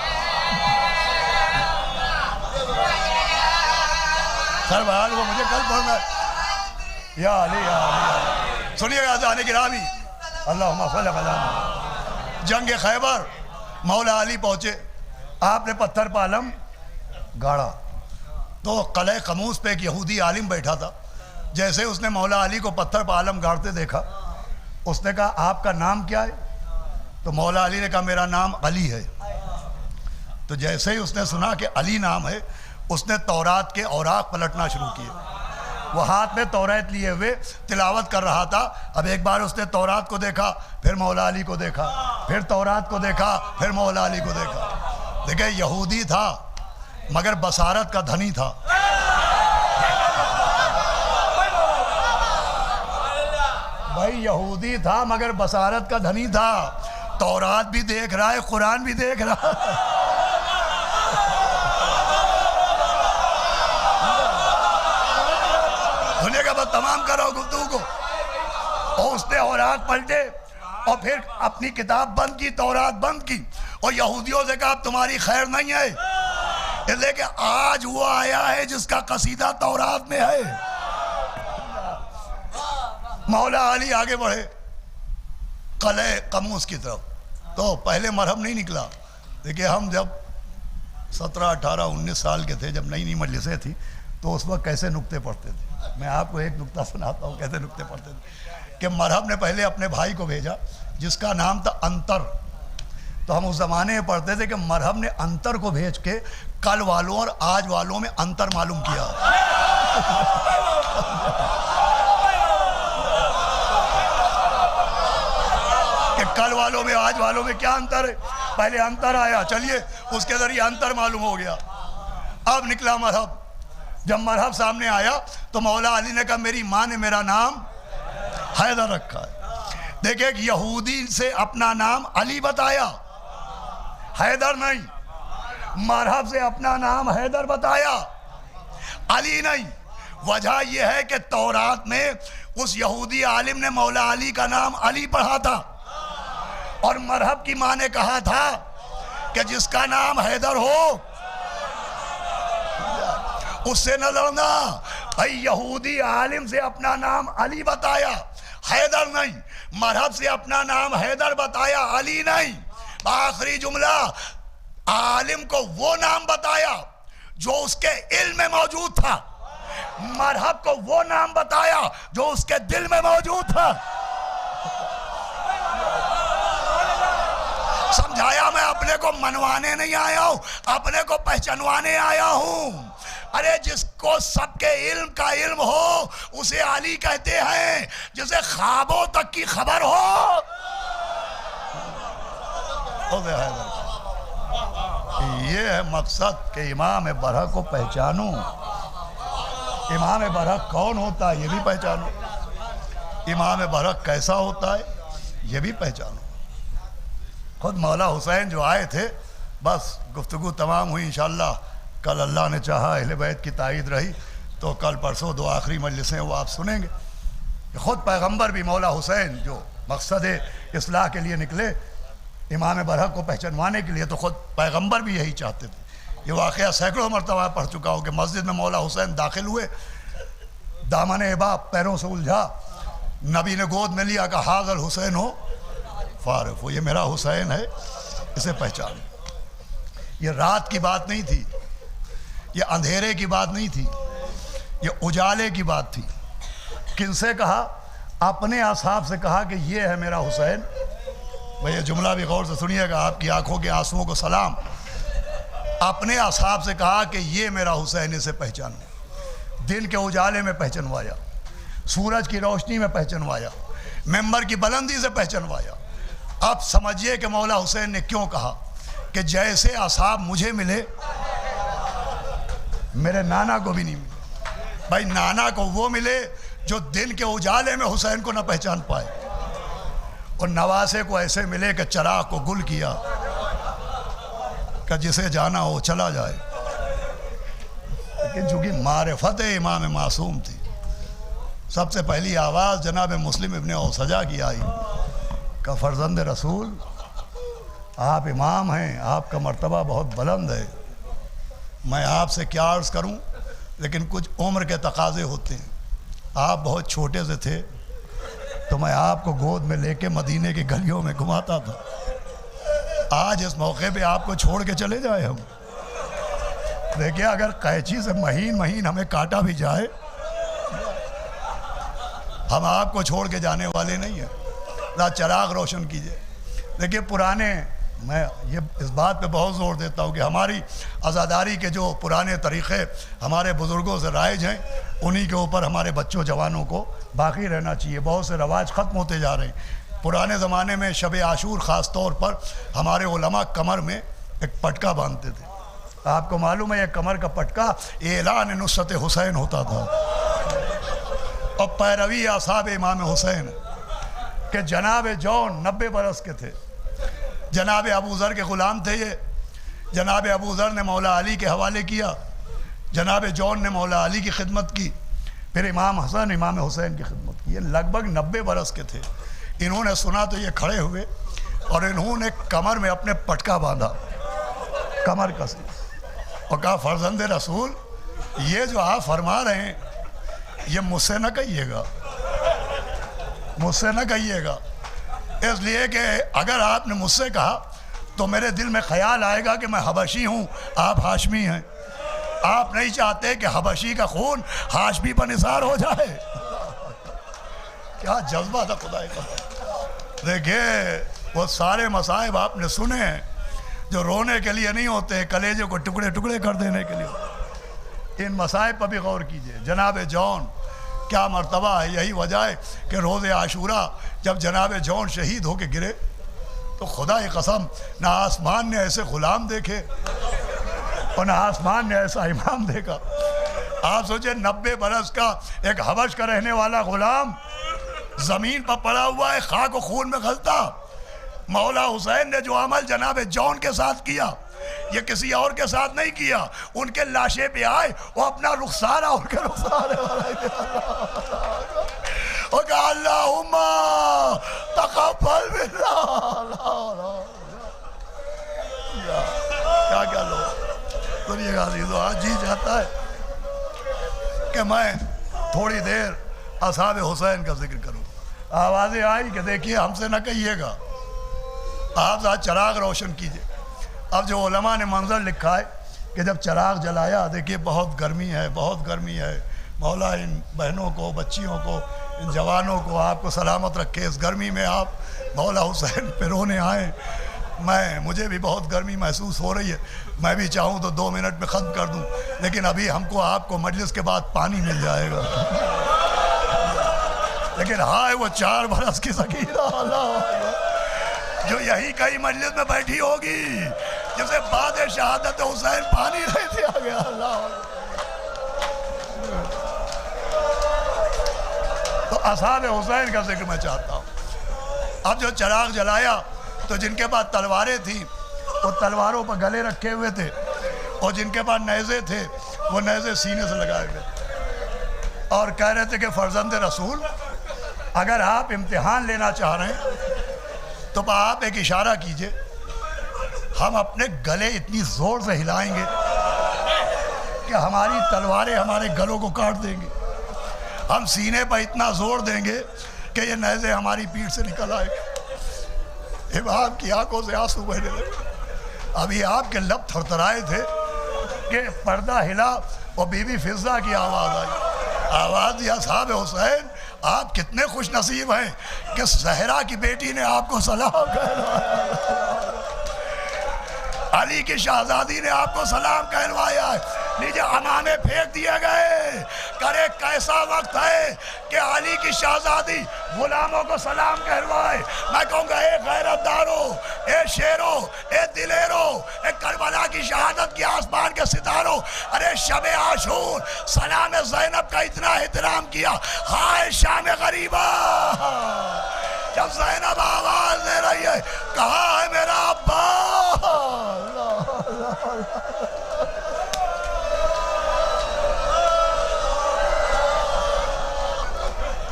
سر بہار وہ مجھے کل پڑھنا ہے. یا علی یا علی. سنیے گا جانے کی رامی اللہم صلی اللہ علیہ. جنگ خیبر مولا علی پہنچے، آپ نے پتھر پہ علم گاڑا تو قلعہ قموس پہ ایک یہودی عالم بیٹھا تھا. جیسے اس نے مولا علی کو پتھر پہ علم گاڑتے دیکھا، اس نے کہا آپ کا نام کیا ہے؟ تو مولا علی نے کہا میرا نام علی ہے. تو جیسے ہی اس نے سنا کہ علی نام ہے، اس نے تورات کے اوراق پلٹنا شروع کیے. وہ ہاتھ میں تورات لیے ہوئے تلاوت کر رہا تھا. اب ایک بار اس نے تورات کو دیکھا، پھر مولا علی کو دیکھا، پھر تورات کو دیکھا، پھر مولا علی کو دیکھا. دیکھیں یہودی تھا مگر بصارت کا دھنی تھا. بھائی یہودی تھا مگر بصارت کا دھنی تھا. تورات بھی دیکھ رہا ہے، قرآن بھی دیکھ رہا ہے. دنیا کا بس تمام کرو گفتگو کو. اور اس نے اوراق پلٹے اور پھر اپنی کتاب بند کی، تورات بند کی، اور یہودیوں سے کہا تمہاری خیر نہیں ہے، اس لیے کہ آج وہ آیا ہے جس کا قصیدہ تورات میں ہے. مولا علی آگے بڑھے قلعہ قموس کی طرف. تو پہلے مرہم نہیں نکلا. دیکھیں ہم جب 17, 18, 19 سال کے تھے، جب نئی نئی مجلسیں تھیں، تو اس وقت کیسے نکتے پڑھتے تھے. میں آپ کو ایک نکتہ سناتا ہوں کیسے نکتے پڑھتے تھے. کہ مرہم نے پہلے اپنے بھائی کو بھیجا جس کا نام تھا انتر. تو ہم اس زمانے میں پڑھتے تھے کہ مرہم نے انتر کو بھیج کے کل والوں اور آج والوں میں انتر معلوم کیا. کہ کل والوں میں آج والوں میں کیا انتر ہے. پہلے انتر آیا، چلیے اس کے ذریعے انتر معلوم ہو گیا. اب نکلا مرہب. جب مرہب سامنے آیا تو مولا علی نے کہا میری ماں نے میرا نام حیدر رکھا ہے. دیکھیں ایک یہودی سے اپنا نام علی بتایا، حیدر نہیں. مرہب سے اپنا نام حیدر بتایا، علی نہیں. وجہ یہ ہے کہ تورات میں اس یہودی عالم نے مولا علی کا نام علی پڑھا تھا، اور مرہب کی ماں نے کہا تھا کہ جس کا نام حیدر ہو اس سے نہ لڑنا. بھائی یہودی عالم سے اپنا نام علی بتایا، حیدر نہیں. مرہب سے اپنا نام حیدر بتایا، علی نہیں. آخری جملہ عالم کو وہ نام بتایا جو اس کے علم میں موجود تھا، مرہب کو وہ نام بتایا جو اس کے دل میں موجود تھا. سمجھایا میں اپنے کو منوانے نہیں آیا ہوں، اپنے کو پہچانوانے آیا ہوں. ارے جس کو سب کے علم کا علم ہو اسے علی کہتے ہیں، جسے خوابوں تک کی خبر ہو. یہ ہے مقصد کہ امام برحق کو پہچانو. امام برحق کون ہوتا ہے یہ بھی پہچانو، امام برحق کیسا ہوتا ہے یہ بھی پہچانو. خود مولا حسین جو آئے تھے، بس گفتگو تمام ہوئی. انشاءاللہ کل اللہ نے چاہا اہل بیت کی تائید رہی تو کل پرسوں 2 آخری مجلسیں وہ آپ سنیں گے. خود پیغمبر بھی مولا حسین جو مقصد اصلاح کے لیے نکلے امام برحق کو پہچانوانے کے لیے، تو خود پیغمبر بھی یہی چاہتے تھے. یہ واقعہ سینکڑوں مرتبہ پڑھ چکا ہوں کہ مسجد میں مولا حسین داخل ہوئے، دامن احباب پیروں سے الجھا، نبی نے گود میں لیا کہ حاضر حسین ہو فارف ہو، یہ میرا حسین ہے، اسے پہچان. یہ رات کی بات نہیں تھی، یہ اندھیرے کی بات نہیں تھی، یہ اجالے کی بات تھی. کن سے کہا؟ اپنے اصحاب سے کہا کہ یہ ہے میرا حسین. بھئی یہ جملہ بھی غور سے سنیے گا، آپ کی آنکھوں کے آنسوؤں کو سلام. اپنے اصحاب سے کہا کہ یہ میرا حسین، اسے پہچانو. دن کے اجالے میں پہچنوایا، سورج کی روشنی میں پہچنوایا، ممبر کی بلندی سے پہچنوایا. اب سمجھیے کہ مولا حسین نے کیوں کہا کہ جیسے اصحاب مجھے ملے میرے نانا کو بھی نہیں ملے. بھائی نانا کو وہ ملے جو دن کے اجالے میں حسین کو نہ پہچان پائے، اور نواسے کو ایسے ملے کہ چراغ کو گل کیا کہ جسے جانا ہو چلا جائے. لیکن چونکہ معرفت امام معصوم تھی، سب سے پہلی آواز جناب مسلم ابن اوسجا کی آئی کہ فرزند رسول آپ امام ہیں، آپ کا مرتبہ بہت بلند ہے، میں آپ سے کیا عرض کروں، لیکن کچھ عمر کے تقاضے ہوتے ہیں. آپ بہت چھوٹے سے تھے تو میں آپ کو گود میں لے کے مدینے کی گلیوں میں گھماتا تھا. آج اس موقع پہ آپ کو چھوڑ کے چلے جائیں ہم. دیکھیں اگر قینچی سے مہین مہین ہمیں کاٹا بھی جائے، ہم آپ کو چھوڑ کے جانے والے نہیں ہیں. چراغ روشن کیجئے. دیکھیں پرانے، میں یہ اس بات پہ بہت زور دیتا ہوں کہ ہماری عزاداری کے جو پرانے طریقے ہمارے بزرگوں سے رائج ہیں، انہی کے اوپر ہمارے بچوں جوانوں کو باقی رہنا چاہیے. بہت سے رواج ختم ہوتے جا رہے ہیں. پرانے زمانے میں شب عاشور خاص طور پر ہمارے علماء کمر میں ایک پٹکا باندھتے تھے. آپ کو معلوم ہے یہ کمر کا پٹکا اعلان نصرت حسین ہوتا تھا اور پیروی اصحاب امام حسین. کہ جناب جون 90 برس کے تھے، جناب ابو ذر کے غلام تھے. یہ جناب ابو ذر نے مولا علی کے حوالے کیا، جناب جون نے مولا علی کی خدمت کی، پھر امام حسن امام حسین کی خدمت کی. یہ لگ بھگ 90 برس کے تھے. انہوں نے سنا تو یہ کھڑے ہوئے اور انہوں نے کمر میں اپنے پٹکا باندھا، کمر کسی، اور کہا فرزند رسول یہ جو آپ فرما رہے ہیں یہ مجھ سے نہ کہیے گا، مجھ سے نہ کہیے گا. اس لیے کہ اگر آپ نے مجھ سے کہا تو میرے دل میں خیال آئے گا کہ میں حبشی ہوں، آپ ہاشمی ہیں. آپ نہیں چاہتے کہ حبشی کا خون ہاشمی پر نثار ہو جائے. کیا جذبہ تھا خدا کا. دیکھیں وہ سارے مصائب آپ نے سنے ہیں جو رونے کے لیے نہیں ہوتے، کلیجے کو ٹکڑے ٹکڑے کر دینے کے لیے. ان مصائب پر بھی غور کیجئے. جناب جون کیا مرتبہ ہے. یہی وجہ ہے کہ روز عاشورہ جب جناب جون شہید ہو کے گرے تو خدا کی قسم نہ آسمان نے ایسے غلام دیکھے اور نہ آسمان نے ایسا امام دیکھا. آپ سوچیں 90 برس کا ایک حبش کا رہنے والا غلام زمین پر پڑا ہوا ہے، خاک و خون میں غلطا. مولا حسین نے جو عمل جناب جون کے ساتھ کیا یہ کسی اور کے ساتھ نہیں کیا. ان کے لاشے پہ آئے وہ اپنا رخسارہ ان کے رخسارے اور کہا اللہم تقبل منا. کیا لوگ سنیے گا عزیزو، آج جی چاہتا ہے کہ میں تھوڑی دیر اصحاب حسین کا ذکر کروں. آوازیں آئی کہ دیکھیے ہم سے نہ کہیے گا، آپ ذات چراغ روشن کیجئے. اب جو علماء نے منظر لکھا ہے کہ جب چراغ جلایا دیکھیے بہت گرمی ہے، بہت گرمی ہے. مولا ان بہنوں کو، بچیوں کو، ان جوانوں کو آپ کو سلامت رکھے. اس گرمی میں آپ مولا حسین پہ رونے آئے. مجھے بھی بہت گرمی محسوس ہو رہی ہے. میں بھی چاہوں تو 2 منٹ میں ختم کر دوں، لیکن ابھی ہم کو آپ کو مجلس کے بعد پانی مل جائے گا. لیکن ہائے وہ 4 برس کی سکینہ جو یہی کئی مجلس میں بیٹھی ہوگی جسے بعد شہادت حسین پانی نہیں دیا گیا. تو اصحاب حسین کا ذکر میں چاہتا ہوں. اب جو چراغ جلایا تو جن کے پاس تلواریں تھیں وہ تلواروں پر گلے رکھے ہوئے تھے، اور جن کے پاس نیزے تھے وہ نیزے سینے سے لگائے ہوئے تھے، اور کہہ رہے تھے کہ فرزند رسول اگر آپ امتحان لینا چاہ رہے ہیں تو آپ ایک اشارہ کیجئے، ہم اپنے گلے اتنی زور سے ہلائیں گے کہ ہماری تلواریں ہمارے گلوں کو کاٹ دیں گے. ہم سینے پر اتنا زور دیں گے کہ یہ نیزے ہماری پیٹھ سے نکل آئے گے. امام کی آنکھوں سے آنسو بہنے لگے. ابھی آپ کے لب تھرتھرائے تھے کہ پردہ ہلا اور بی بی فضہ کی آواز آئی. آواز دی اصحاب حسین آپ کتنے خوش نصیب ہیں کہ زہرا کی بیٹی نے آپ کو سلام کہلوایا، علی کی شہزادی نے آپ کو سلام کہلوایا ہے۔ نیچے امامے پھینک دیے گئے، کرے کیسا وقت ہے کہ علی کی شہزادی غلاموں کو سلام کہلوائے۔ میں کہوں گا اے غیرت دارو، اے شیرو، اے دلیرو، اے کربلا کی شہادت کی آسمان کے ستاروں، ارے شب عاشور سلام زینب کا اتنا احترام کیا، ہائے شام غریبہ جب زینب آواز دے رہی ہے کہاں ہے میرا ابا؟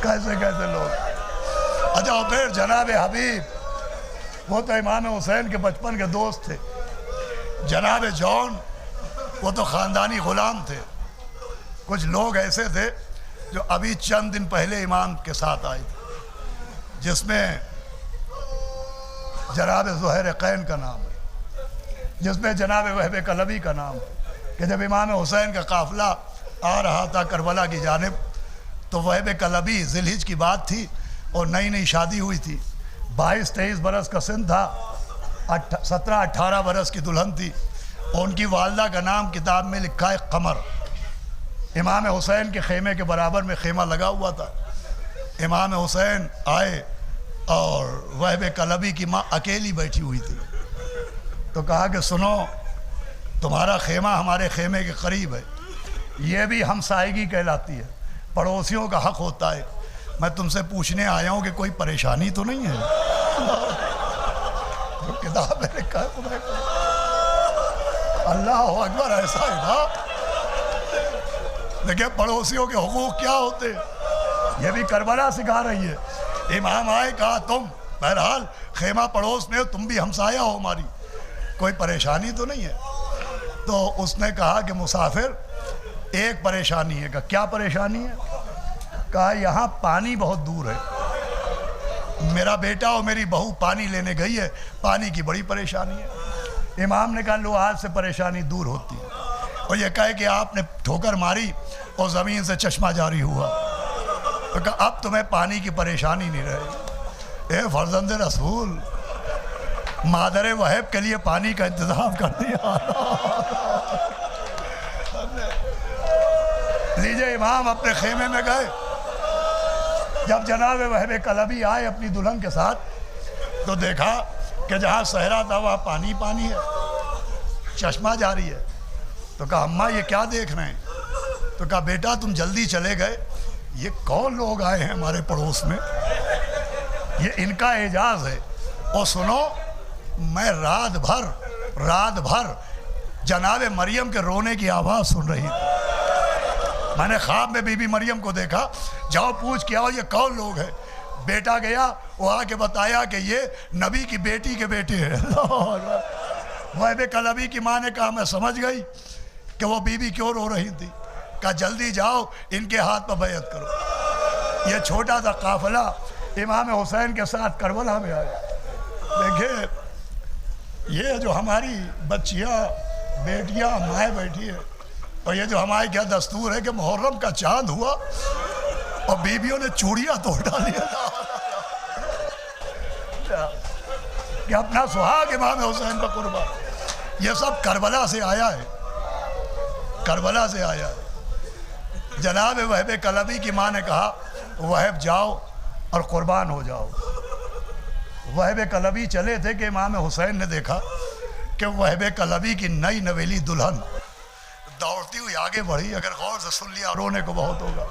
کیسے کیسے لوگ۔ اچھا پھر جناب حبیب، وہ تو امام حسین کے بچپن کے دوست تھے۔ جناب جون، وہ تو خاندانی غلام تھے۔ کچھ لوگ ایسے تھے جو ابھی چند دن پہلے امام کے ساتھ آئے تھے، جس میں جناب زہیر قین کا نام ہے، جس میں جناب وہب کلبی کا نام ہے، کہ جب امام حسین کا قافلہ آ رہا تھا کربلا کی جانب، تو وہب کلبی ذی الحج کی بات تھی اور نئی نئی شادی ہوئی تھی، 22-23 برس کا سن تھا، 17-18 برس کی دلہن تھی، اور ان کی والدہ کا نام کتاب میں لکھا ہے قمر۔ امام حسین کے خیمے کے برابر میں خیمہ لگا ہوا تھا۔ امام حسین آئے اور وہب کلبی کی ماں اکیلی بیٹھی ہوئی تھی، تو کہا کہ سنو، تمہارا خیمہ ہمارے خیمے کے قریب ہے، یہ بھی ہمسائیگی کہلاتی ہے، پڑوسیوں کا حق ہوتا ہے، میں تم سے پوچھنے آیا ہوں کہ کوئی پریشانی تو نہیں ہے؟ جو کتاب میں لکھا ہے خدا کا، اللہ اکبر، ایسا ہے نا؟ دیکھیں پڑوسیوں کے حقوق کیا ہوتے ہیں، یہ بھی کربلا سکھا رہی ہے۔ امام آئے، کہا تم بہرحال خیمہ پڑوس میں ہو، تم بھی ہمسایہ ہو ہماری، کوئی پریشانی تو نہیں ہے؟ تو اس نے کہا کہ مسافر ایک پریشانی ہے۔ کہا کیا پریشانی ہے؟ کہا یہاں پانی بہت دور ہے، میرا بیٹا اور میری بہو پانی لینے گئی ہے، پانی کی بڑی پریشانی ہے۔ امام نے کہا لو آج سے پریشانی دور ہوتی ہے، اور یہ کہے کہ آپ نے ٹھوکر ماری اور زمین سے چشمہ جاری ہوا، تو کہا اب تمہیں پانی کی پریشانی نہیں رہے۔ اے فرزند رسول، مادر وہب کے لیے پانی کا انتظام کر دیا۔ لیجئے امام اپنے خیمے میں گئے، جب جناب وہب کلبی آئے اپنی دلہن کے ساتھ، تو دیکھا کہ جہاں صحرا تھا وہاں پانی پانی ہے، چشمہ جاری ہے۔ تو کہا اماں یہ کیا دیکھ رہے ہیں؟ تو کہا بیٹا تم جلدی چلے گئے، یہ کون لوگ آئے ہیں ہمارے پڑوس میں، یہ ان کا اعجاز ہے۔ اور سنو، میں رات بھر جناب مریم کے رونے کی آواز سن رہی تھی، میں نے خواب میں بی بی مریم کو دیکھا، جاؤ پوچھ کے آؤ یہ کون لوگ ہیں۔ بیٹا گیا، وہ آ کے بتایا کہ یہ نبی کی بیٹی کے بیٹے ہیں۔ وہب کلبی کی ماں نے کہا میں سمجھ گئی کہ وہ بی بی کیوں رو رہی تھی، کہا جلدی جاؤ ان کے ہاتھ پر بیعت کرو۔ یہ چھوٹا سا قافلہ امام حسین کے ساتھ کربلا میں آیا۔ دیکھیں یہ جو ہماری بچیاں بیٹیاں مائیں بیٹھی ہے، اور یہ جو ہمارے کیا دستور ہے کہ محرم کا چاند ہوا اور بیویوں نے چوڑیاں توڑ ڈالی کہ اپنا سہاگ امام حسین پر قربان۔ یہ سب کربلا سے آیا ہے، کربلا سے آیا ہے۔ جناب وہب کلبی کی ماں نے کہا وہب جاؤ اور قربان ہو جاؤ۔ وہب کلبی چلے تھے کہ امام حسین نے دیکھا کہ وہب کلبی کی نئی نویلی دلہن دوڑتی ہوئی آگے بڑھی، اگر غور سے سن لیا رونے کو بہت ہوگا،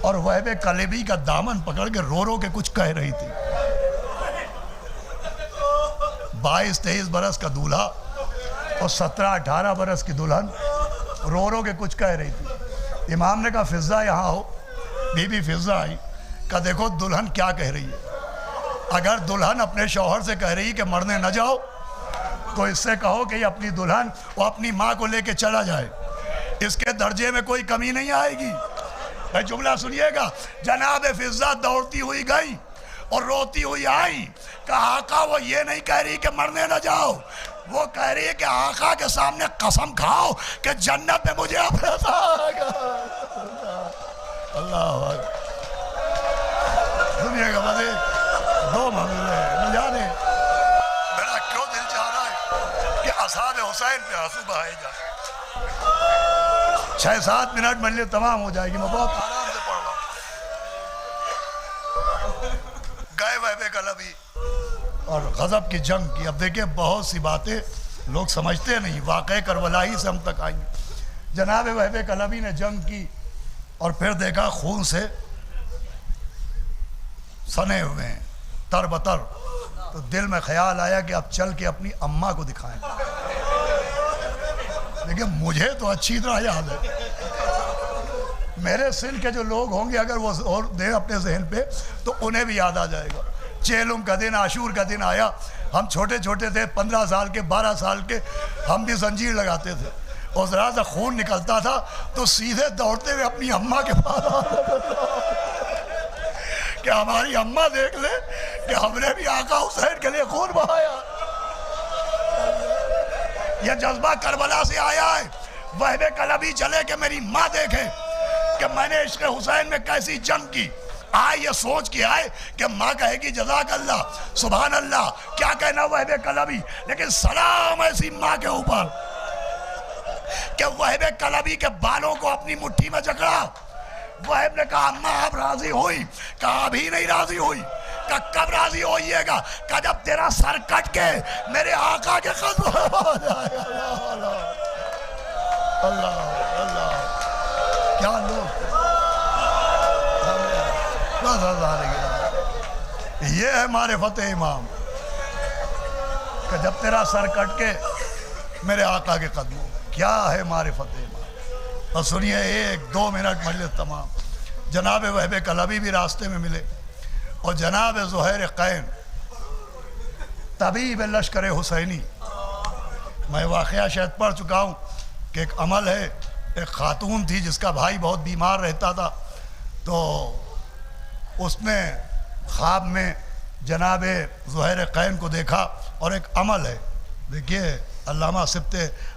اور وہب کلبی کا دامن پکڑ کے رو کے کچھ کہہ رہی تھی۔ 22-23 برس کا دولہا اور 17-18 برس کی دلہن رو کے کچھ کہہ رہی تھی۔ امام نے کہا فضہ یہاں ہو، بی بی فضہ آئی، کہا دیکھو دلہن کیا کہہ رہی ہے۔ اگر دلہن اپنے شوہر سے کہہ رہی کہ مرنے نہ جاؤ، تو اس سے کہو کہ یہ اپنی دلہن وہ اپنی ماں کو لے کے چلا جائے، اس کے درجے میں کوئی کمی نہیں آئے گی۔ بھائی جملہ سنیے گا، جناب فضہ دوڑتی ہوئی گئی اور روتی ہوئی آئی، کہا آقا وہ یہ نہیں کہہ رہی کہ مرنے نہ جاؤ، وہ کہہ رہی ہے کہ آقا کے سامنے قسم کھاؤ کہ جنت میں مجھے اپنا ساتھ۔ اللہ دو منزلیں نہ جانے میرا کیوں دل چاہ رہا ہے کہ اصحاب حسین پہ آنسو بہائے جائے. 6-7 منٹ مجلس تمام ہو جائے گی. میں بہت آرام سے پڑھ رہا ہوں. گئے وہبے کلبی اور غضب کی جنگ کی. اب دیکھیں بہت سی باتیں لوگ سمجھتے نہیں, واقعہ کربلا ہی سے ہم تک آئیں گے. جناب وہبے کلبی نے جنگ کی اور پھر دیکھا خون سے سنے ہوئے ہیں تر بتر, تو دل میں خیال آیا کہ اب چل کے اپنی اماں کو دکھائیں. لیکن مجھے تو اچھی طرح یاد ہے, میرے سن کے جو لوگ ہوں گے اگر وہ اور دیں اپنے ذہن پہ تو انہیں بھی یاد آ جائے گا. چیلم کا دن, عاشور کا دن آیا, ہم چھوٹے چھوٹے تھے, 15 سال کے, 12 سال کے, ہم بھی زنجیر لگاتے تھے اور ذرا سا خون نکلتا تھا تو سیدھے دوڑتے ہوئے اپنی اماں کے پاس کہ ہماری اماں دیکھ لے کہ ہم نے بھی آقا حسین کے لیے خون بہایا. یہ جذبہ کربلا سے آیا ہے. وہبے کلبی چلے کہ میری ماں دیکھے کہ میں نے عشق حسین میں کیسی جنگ کی. آئے یہ سوچ کے آئے کہ ماں کہے گی جزاک اللہ, سبحان اللہ, کیا کہنا وہبے کلبی, لیکن سلام ایسی ماں کے اوپر کہ وہبے کلبی کے بالوں کو اپنی مٹھی میں جکڑا. وہب نے کہا اماں آپ راضی ہوئی؟ کہا ابھی نہیں راضی ہوئی. کہا کب راضی ہوئیے گا؟ کہا جب تیرا سر کٹ کے میرے آقا کے قدم آ جائے. اللہ اللہ کیا لوگ, یہ ہے معرفت امام کہ جب تیرا سر کٹ کے میرے آقا کے قدموں. کیا ہے معرفت امام. اور سنیے 1-2 منٹ مجلس تمام. جناب وہبے کلبی بھی راستے میں ملے اور جناب زہیر قین طبیب لشکر حسینی. میں واقعہ شاید پڑھ چکا ہوں کہ ایک عمل ہے, ایک خاتون تھی جس کا بھائی بہت بیمار رہتا تھا, تو اس نے خواب میں جناب زہیر قین کو دیکھا. اور ایک عمل ہے, دیکھیے علامہ سبت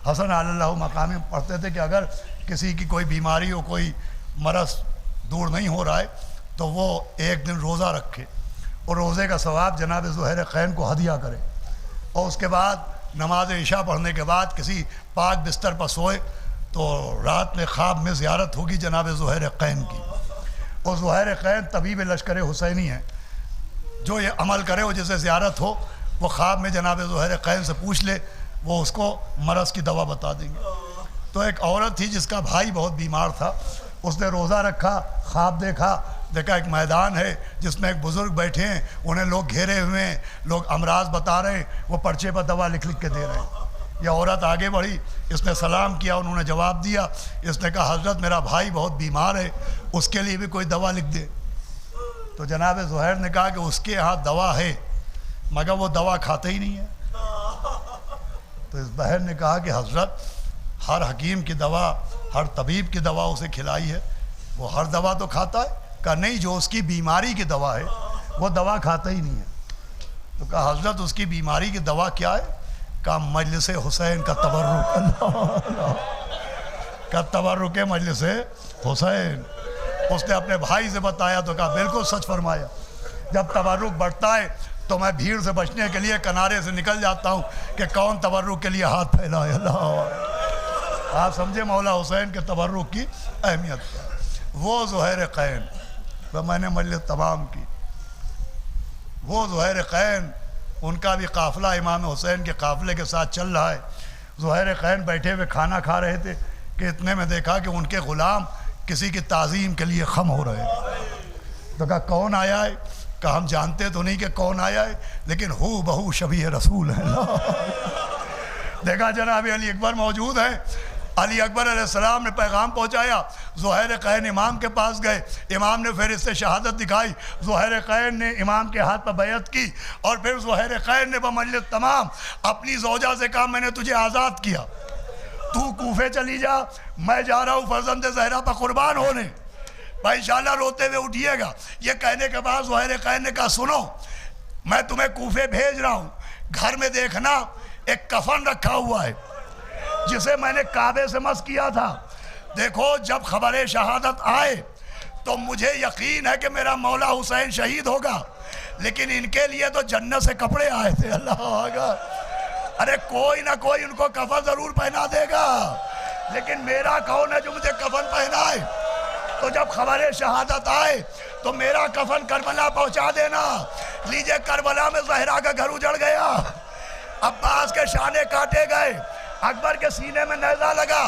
حسن علی اللہ مقامی پڑھتے تھے کہ اگر کسی کی کوئی بیماری ہو, کوئی مرض دور نہیں ہو رہا ہے, تو وہ ایک دن روزہ رکھے اور روزے کا ثواب جناب زہیر قین کو ہدیہ کرے, اور اس کے بعد نماز عشاء پڑھنے کے بعد کسی پاک بستر پر سوئے تو رات میں خواب میں زیارت ہوگی جناب زہیر قین کی. اور زہیر قین طبیب لشکر حسینی ہیں, جو یہ عمل کرے وہ جسے زیارت ہو وہ خواب میں جناب زہیر قین سے پوچھ لے, وہ اس کو مرض کی دوا بتا دیں گے. تو ایک عورت تھی جس کا بھائی بہت بیمار تھا, اس نے روزہ رکھا, خواب دیکھا ایک میدان ہے جس میں ایک بزرگ بیٹھے ہیں, انہیں لوگ گھیرے ہوئے ہیں, لوگ امراض بتا رہے ہیں, وہ پرچے پر دوا لکھ کے دے رہے ہیں. یہ عورت آگے بڑھی, اس نے سلام کیا, انہوں نے جواب دیا. اس نے کہا حضرت میرا بھائی بہت بیمار ہے, اس کے لیے بھی کوئی دوا لکھ دے. تو جناب زہیر نے کہا کہ اس کے ہاں دوا ہے مگر وہ دوا کھاتے ہی نہیں ہے. تو اس بہن نے کہا کہ حضرت ہر حکیم کی دوا, ہر طبیب کی دوا اسے کھلائی ہے, وہ ہر دوا تو کھاتا ہے. کہا نہیں, جو اس کی بیماری کی دوا ہے وہ دوا کھاتا ہی نہیں ہے. تو کہا حضرت اس کی بیماری کی دوا کیا ہے؟ کہا مجلس حسین کا تبرک. اللہ کا تبرک مجلس حسین. اس نے اپنے بھائی سے بتایا تو کہا بالکل سچ فرمایا. جب تبرک بڑھتا ہے تو میں بھیڑ سے بچنے کے لیے کنارے سے نکل جاتا ہوں کہ کون تبرک کے لیے ہاتھ پھیلائے. اللہ, آپ سمجھے مولا حسین کے تبرک کی اہمیت کیا. وہ زہیر قین, میں نے مجلس تمام کی, وہ زہیر قین, ان کا بھی قافلہ امام حسین کے قافلے کے ساتھ چل رہا ہے. زہیر قین بیٹھے ہوئے کھانا کھا رہے تھے کہ اتنے میں دیکھا کہ ان کے غلام کسی کی تعظیم کے لیے خم ہو رہے ہیں. تو کہا کون آیا ہے؟ کہا ہم جانتے تو نہیں کہ کون آیا ہے, لیکن ہو بہو شبیہ رسول ہے. دیکھا جناب علی اکبر موجود ہیں. علی اکبر علیہ السلام نے پیغام پہنچایا, زہیر قین امام کے پاس گئے, امام نے پھر اس سے شہادت دکھائی, زہیر قین نے امام کے ہاتھ پر بیعت کی, اور پھر زہیر قین نے بمجلس تمام اپنی زوجہ سے کہا میں نے تجھے آزاد کیا, تو کوفے چلی جا, میں جا رہا ہوں فرزند زہرا پر قربان ہونے, بھائی انشاءاللہ روتے ہوئے اٹھیے گا. یہ کہنے کے بعد زہیر قین نے کہا سنو, میں تمہیں کوفے بھیج رہا ہوں, گھر میں دیکھنا ایک کفن رکھا ہوا ہے جسے میں نے کعبے سے مس کیا تھا. دیکھو جب خبر شہادت آئے تو مجھے یقین ہے کہ میرا مولا حسین شہید ہوگا, لیکن ان کے لیے تو جنت سے کپڑے آئے تھے. اللہ اکبر. ارے کوئی نہ کوئی ان کو کفن ضرور پہنا دے گا، لیکن میرا کون ہے جو مجھے کفن پہنائے؟ تو جب خبر شہادت آئے تو میرا کفن کربلا پہنچا دینا. لیجئے کربلا میں زہرا کا گھر اجڑ گیا، عباس کے شانے کاٹے گئے، اکبر کے سینے میں نیزہ لگا،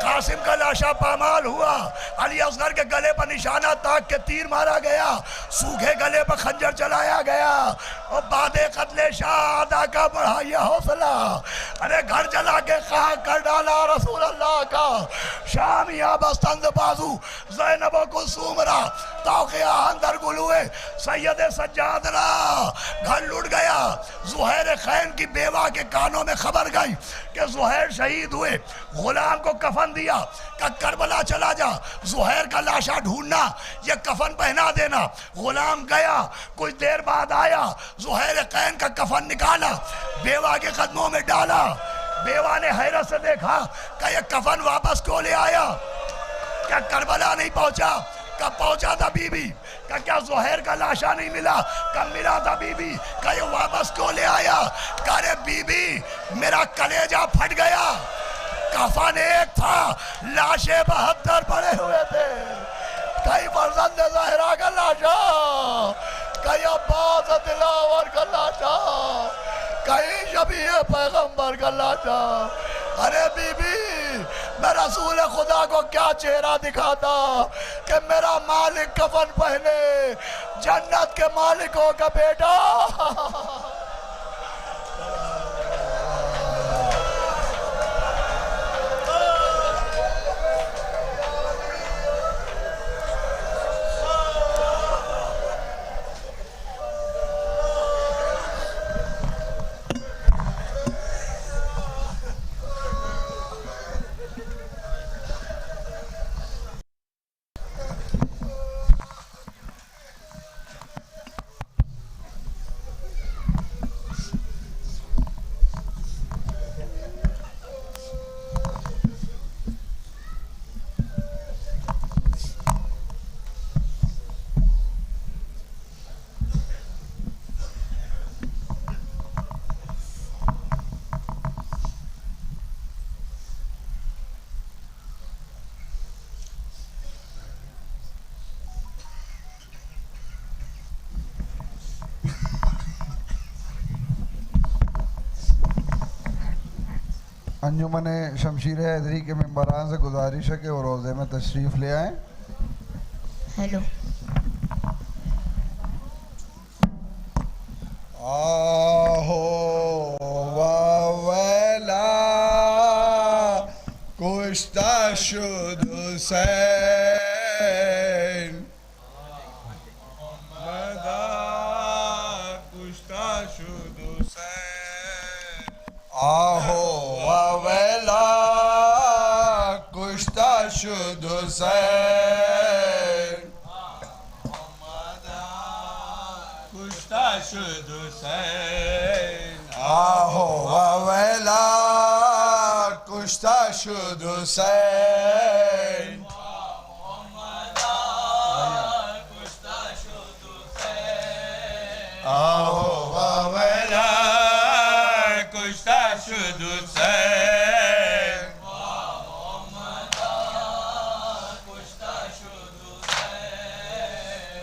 قاسم کا لاشا پامال ہوا، علی اصغر کے گلے پر نشانہ تاک کے تیر مارا گیا، سوکھے گلے پر خنجر چلایا گیا. اور بعد قتل شاہ ادا کا بڑھائی حوصلہ. ارے گھر جلا کے خاک کر ڈالا رسول اللہ کا. شامیہ بستند بازو زینب و کلثوم را توقیہ اندر گلوئے سید سجاد را. گھر لٹ گیا. زہیر خین کی بیوہ کے کانوں میں خبر گئی کہ زہیر شہید ہوئے. غلام کو کفن دیا کہ کربلا چلا جا، زہیر کا لاشا ڈھونڈنا، یہ کفن پہنا دینا. غلام گیا، کچھ دیر بعد آیا، زہیر خین کا کفن نکالا، بیوہ کے قدموں میں ڈالا. بیوہ نے حیرت سے دیکھا کہ یہ کفن واپس کیوں لے آیا؟ کیا کربلا نہیں پہنچا؟ کب پہنچا تھا بی بی؟ کیا زہیر کا لاشا نہیں ملا؟ کب ملا تھا بی بی؟ کہ یہ واپس کیوں لے آیا؟ کہ بی بی میرا کلیجہ پھٹ گیا، کفن ایک تھا، لاشیں 72 پڑے ہوئے تھے. کئی فرزند زہرا کا لاشا، کئی عباس دلاور کا لاشا، کئی شبیہ پیغمبر کا لاشا. ارے بی بی میں رسول خدا کو کیا چہرہ دکھاتا کہ میرا مالک کفن پہنے، جنت کے مالکوں کا بیٹا. انجمن شمشیر حیدری کے ممبران سے گزارش ہے کہ وہ روزے میں تشریف لے آئیں. ہیلو. آہو ویلا کشته شد حسین، کشته شد حسین. آہو ویلا کشته شد حسین، کشته شد حسین. آہو ویلا کشته شد حسین، آہو ویلا کشته شد حسین.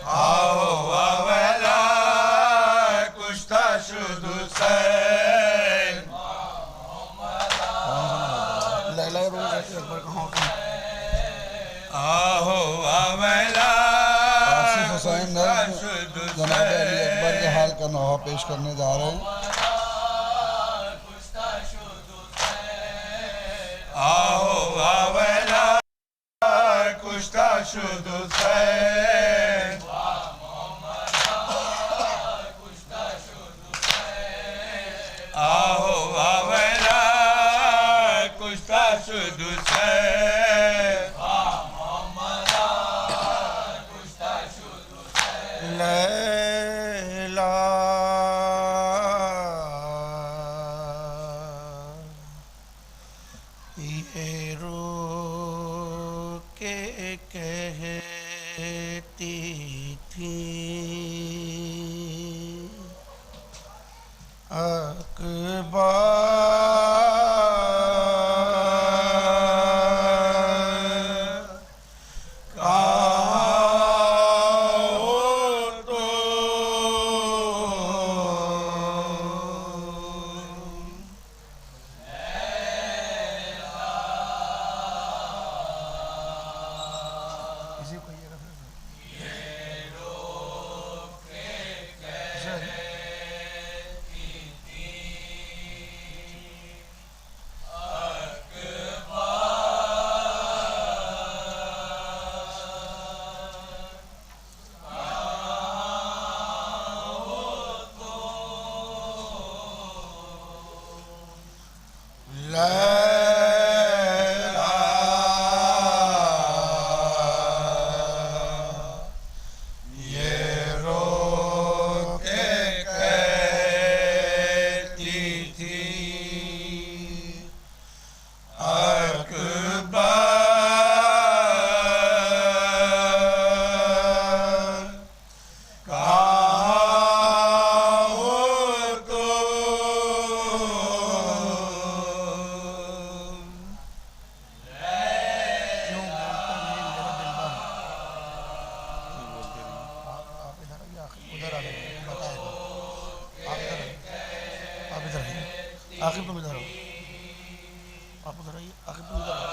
آہو ویلا کشته شد حسین. آہو ویلا آصف حسین جناب علی اکبر کے حال کا نوحہ پیش کرنے جا رہے ہیں. آہو ویلا کشته شد حسین، آہو ویلا کشته شد حسین. لیلا یہ رو کے کہتی تھی آخر تم ادھر آؤ، آپ ادھر آئیے، آخر تم ادھر آؤ.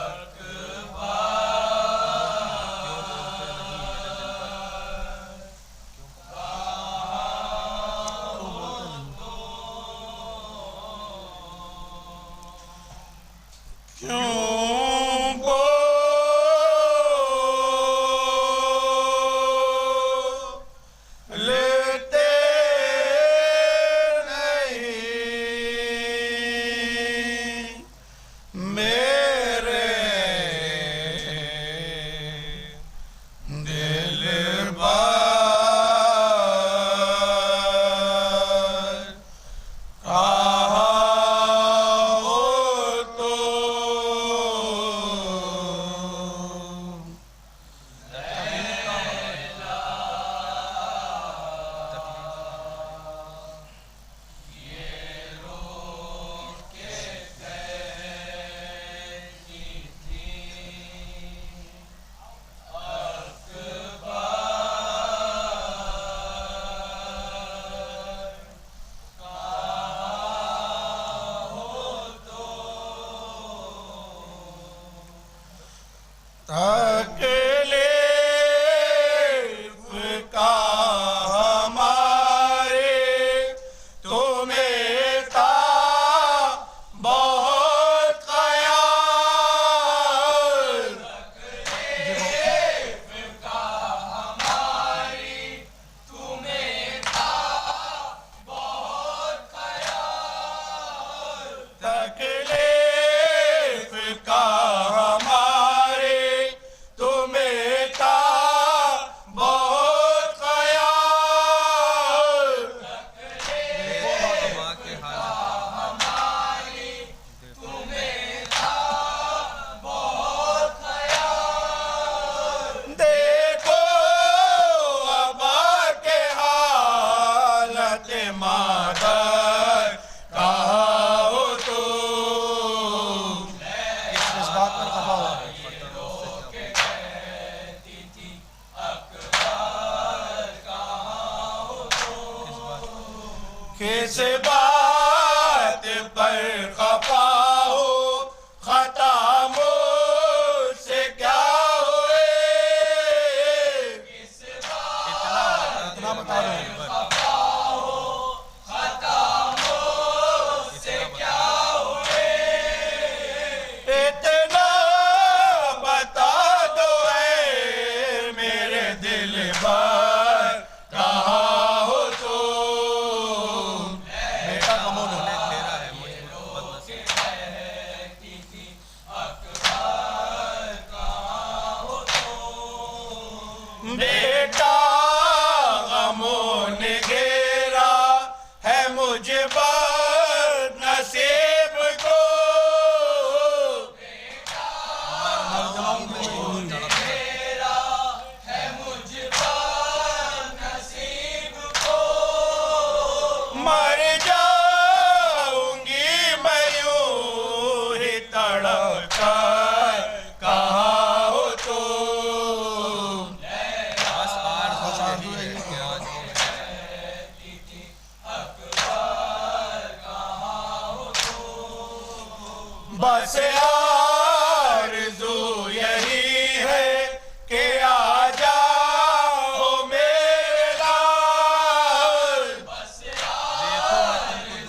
بس آرزو یہی ہے کہ آ جاؤ میرے لال بس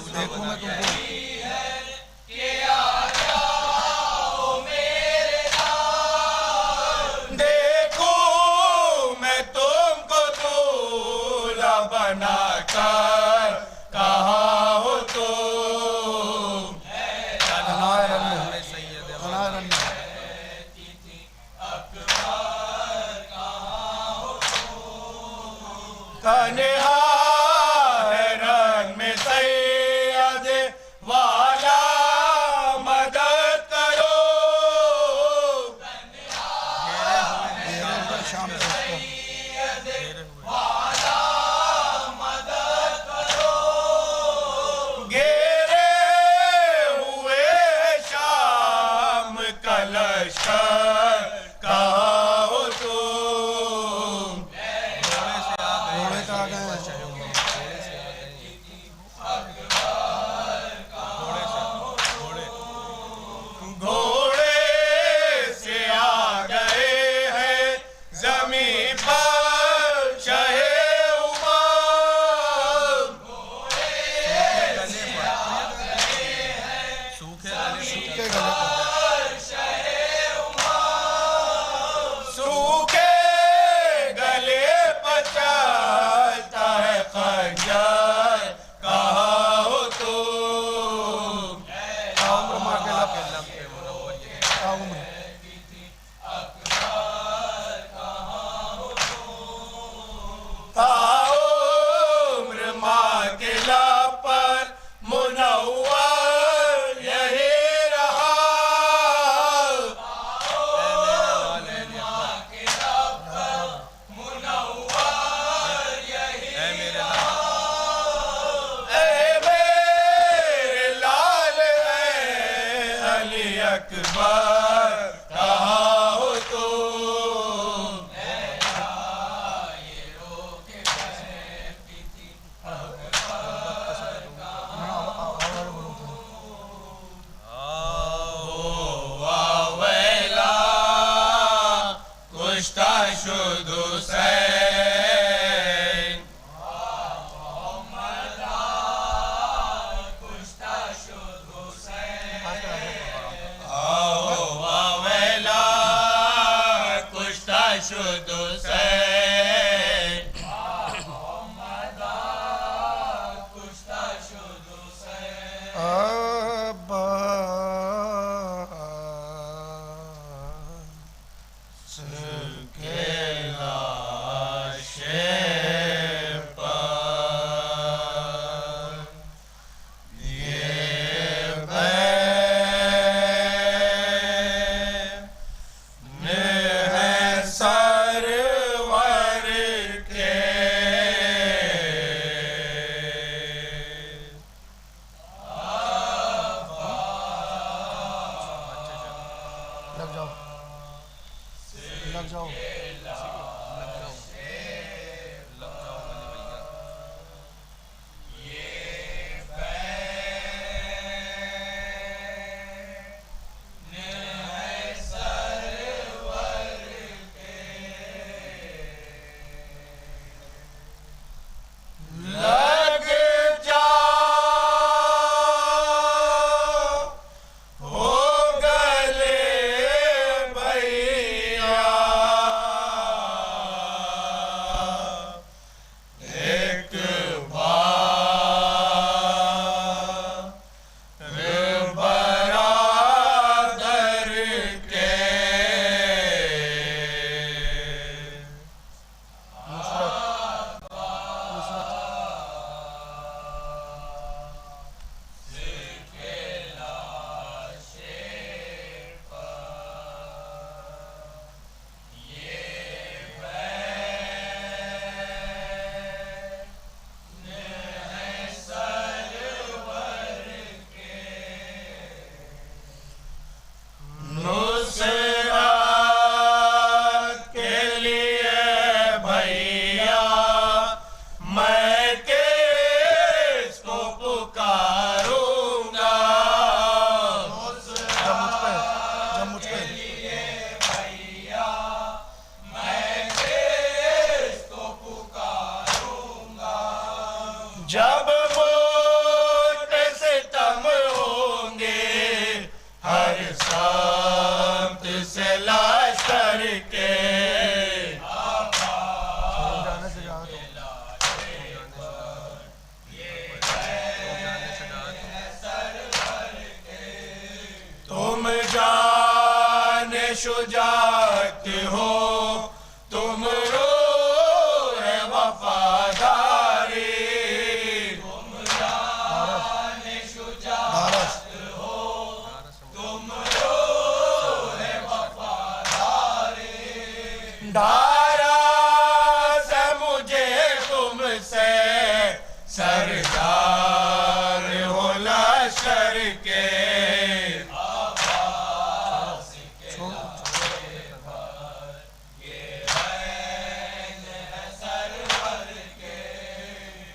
دیکھو میں تم کو کہ آ جاؤ میرے لال دیکھوں میں تم کو دولہا بنا کر کہاں ہو تم غنائے رن تنہا ہے رن میں سید والا مدد کرو شام گھیرے ہوئے شام کا لشکر کہاں ہو تم گھوڑے کا آ گئے گھوڑے سے آ گئے ہیں زمین پر شہ امام سوکھے گلے سوکھے گلے پر چلتا ہے خنجر کہاں ہو تم عمر ماں کے لب عمر عمر ماں کے لب پر منور یہی رہا اے میرے لال اے علی اکبر کہاں ہو تم ویلا کشتہ شد حسین ویلا کشتہ شد حسین لگ جاؤ لگ جا ہو گلے بھیا شجاعت ہو تم روح وفاداری تم جان شجاعت ہو تم روح وفاداری ناراض ہے مجھے تم سے سردار ہو لشکر کے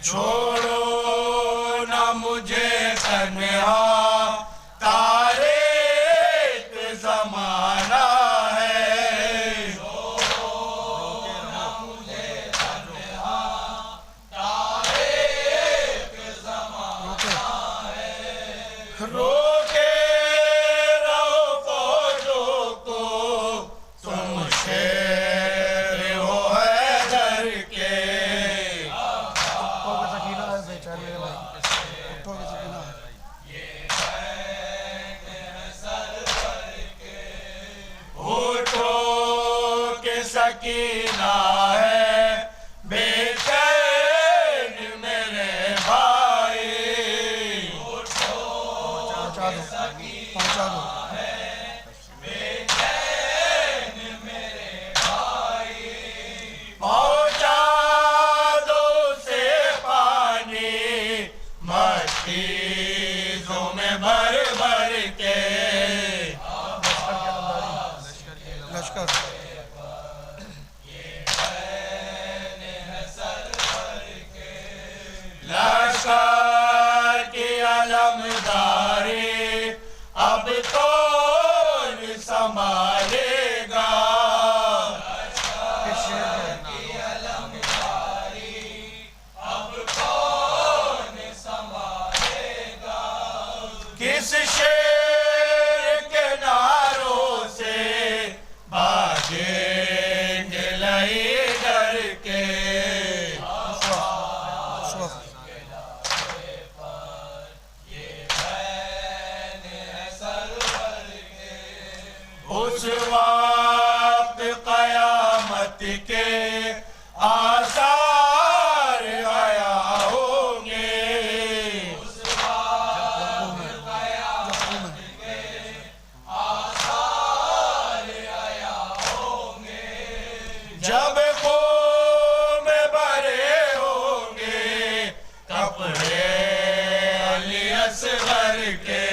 چھوڑو نہ مجھے تنہا تاریخ زمانہ ہے چھوڑو نہ مجھے تنہا تاریخ زمانہ ہے روکے رہو فوجوں کو تم شیر ہو حیدر کے سکینہ ہے بے چین میرے بھائی پہنچا دو بے چین میرے بھائی پہنچا دو سے پانی مشکیزوں میں بھر بھر کے لشکر لشکر کی علمداری اب کون سنبھالے گا لشکر کی علمداری اب کون سنبھالے گا کس شیر کے نعروں سے بھاگیں گے لشکر کے اس وقت قیامت کے آثار آیا ہوں گے اس وقت قیامت کے آثار آیا ہوں گے جب قوم بھرے ہوں گے کپڑے علی اصغر کے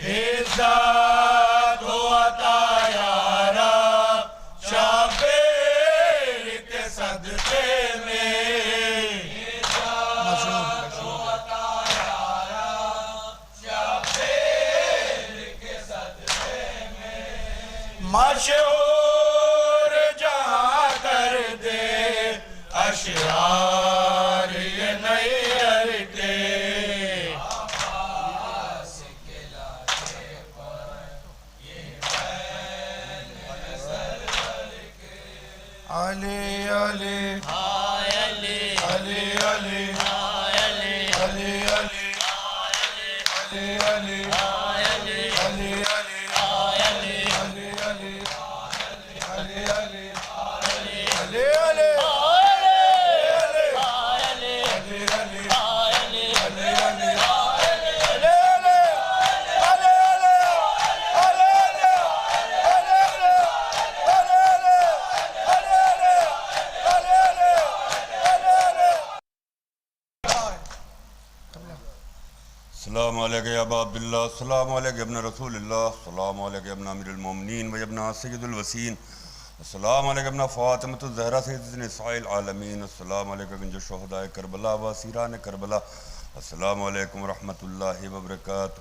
عزت و عطا یا رب شبیر کے صدقے میں عزت و عطا یا رب شبیر کے صدقے میں مشہور جہاں کر دے اشعار یہ نیئر کے علی علی علی علی علی علی علی علی علی علی السلام علیکم یا ابا عبداللہ، السلام علیکم ابن رسول اللہ، السلام علیکم ابن امیر المومنین و ابن سید الوسین، السلام علیکم ابن فاطمۃ الزہرا سید نساء العالمین، السلام علیکم ابن شہداء کربلا و اسیران کربلا، السلام علیکم ورحمۃ اللہ وبرکاتہ،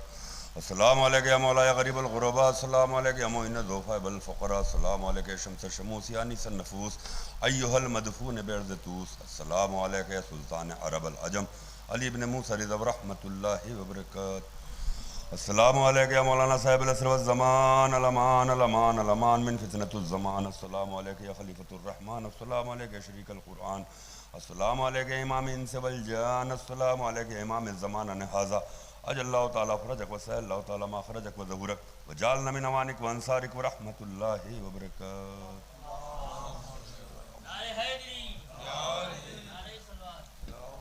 السلام علیکم یا مولا غریب الغرباء، السلام علیکم یا معین الضعفاء والفقراء، السلام علیکم شمس الشموس یا انیس النفوس ایھا المدفون بعرض طوس، السلام علیکم یا سلطان عرب العجم علی بن موسیٰ رضا ورحمۃ اللہ وبرکاتہ، السلام علیکم یا مولانا صاحب العصر والزمان، الامان الامان الامان من فتنة الزمان، السلام علیکم یا خلیفۃ الرحمن، السلام علیکم یا شریک القرآن، السلام علیکم امام انس والجان، السلام علیکم امام الزمان حاضہ، اج اللہ تعالیٰ فرجک و سہل اللہ تعالیٰ ما خرجک و ظہورک وجعلنا من اوانک و انصارک و رحمت اللہ وبرکاتہ.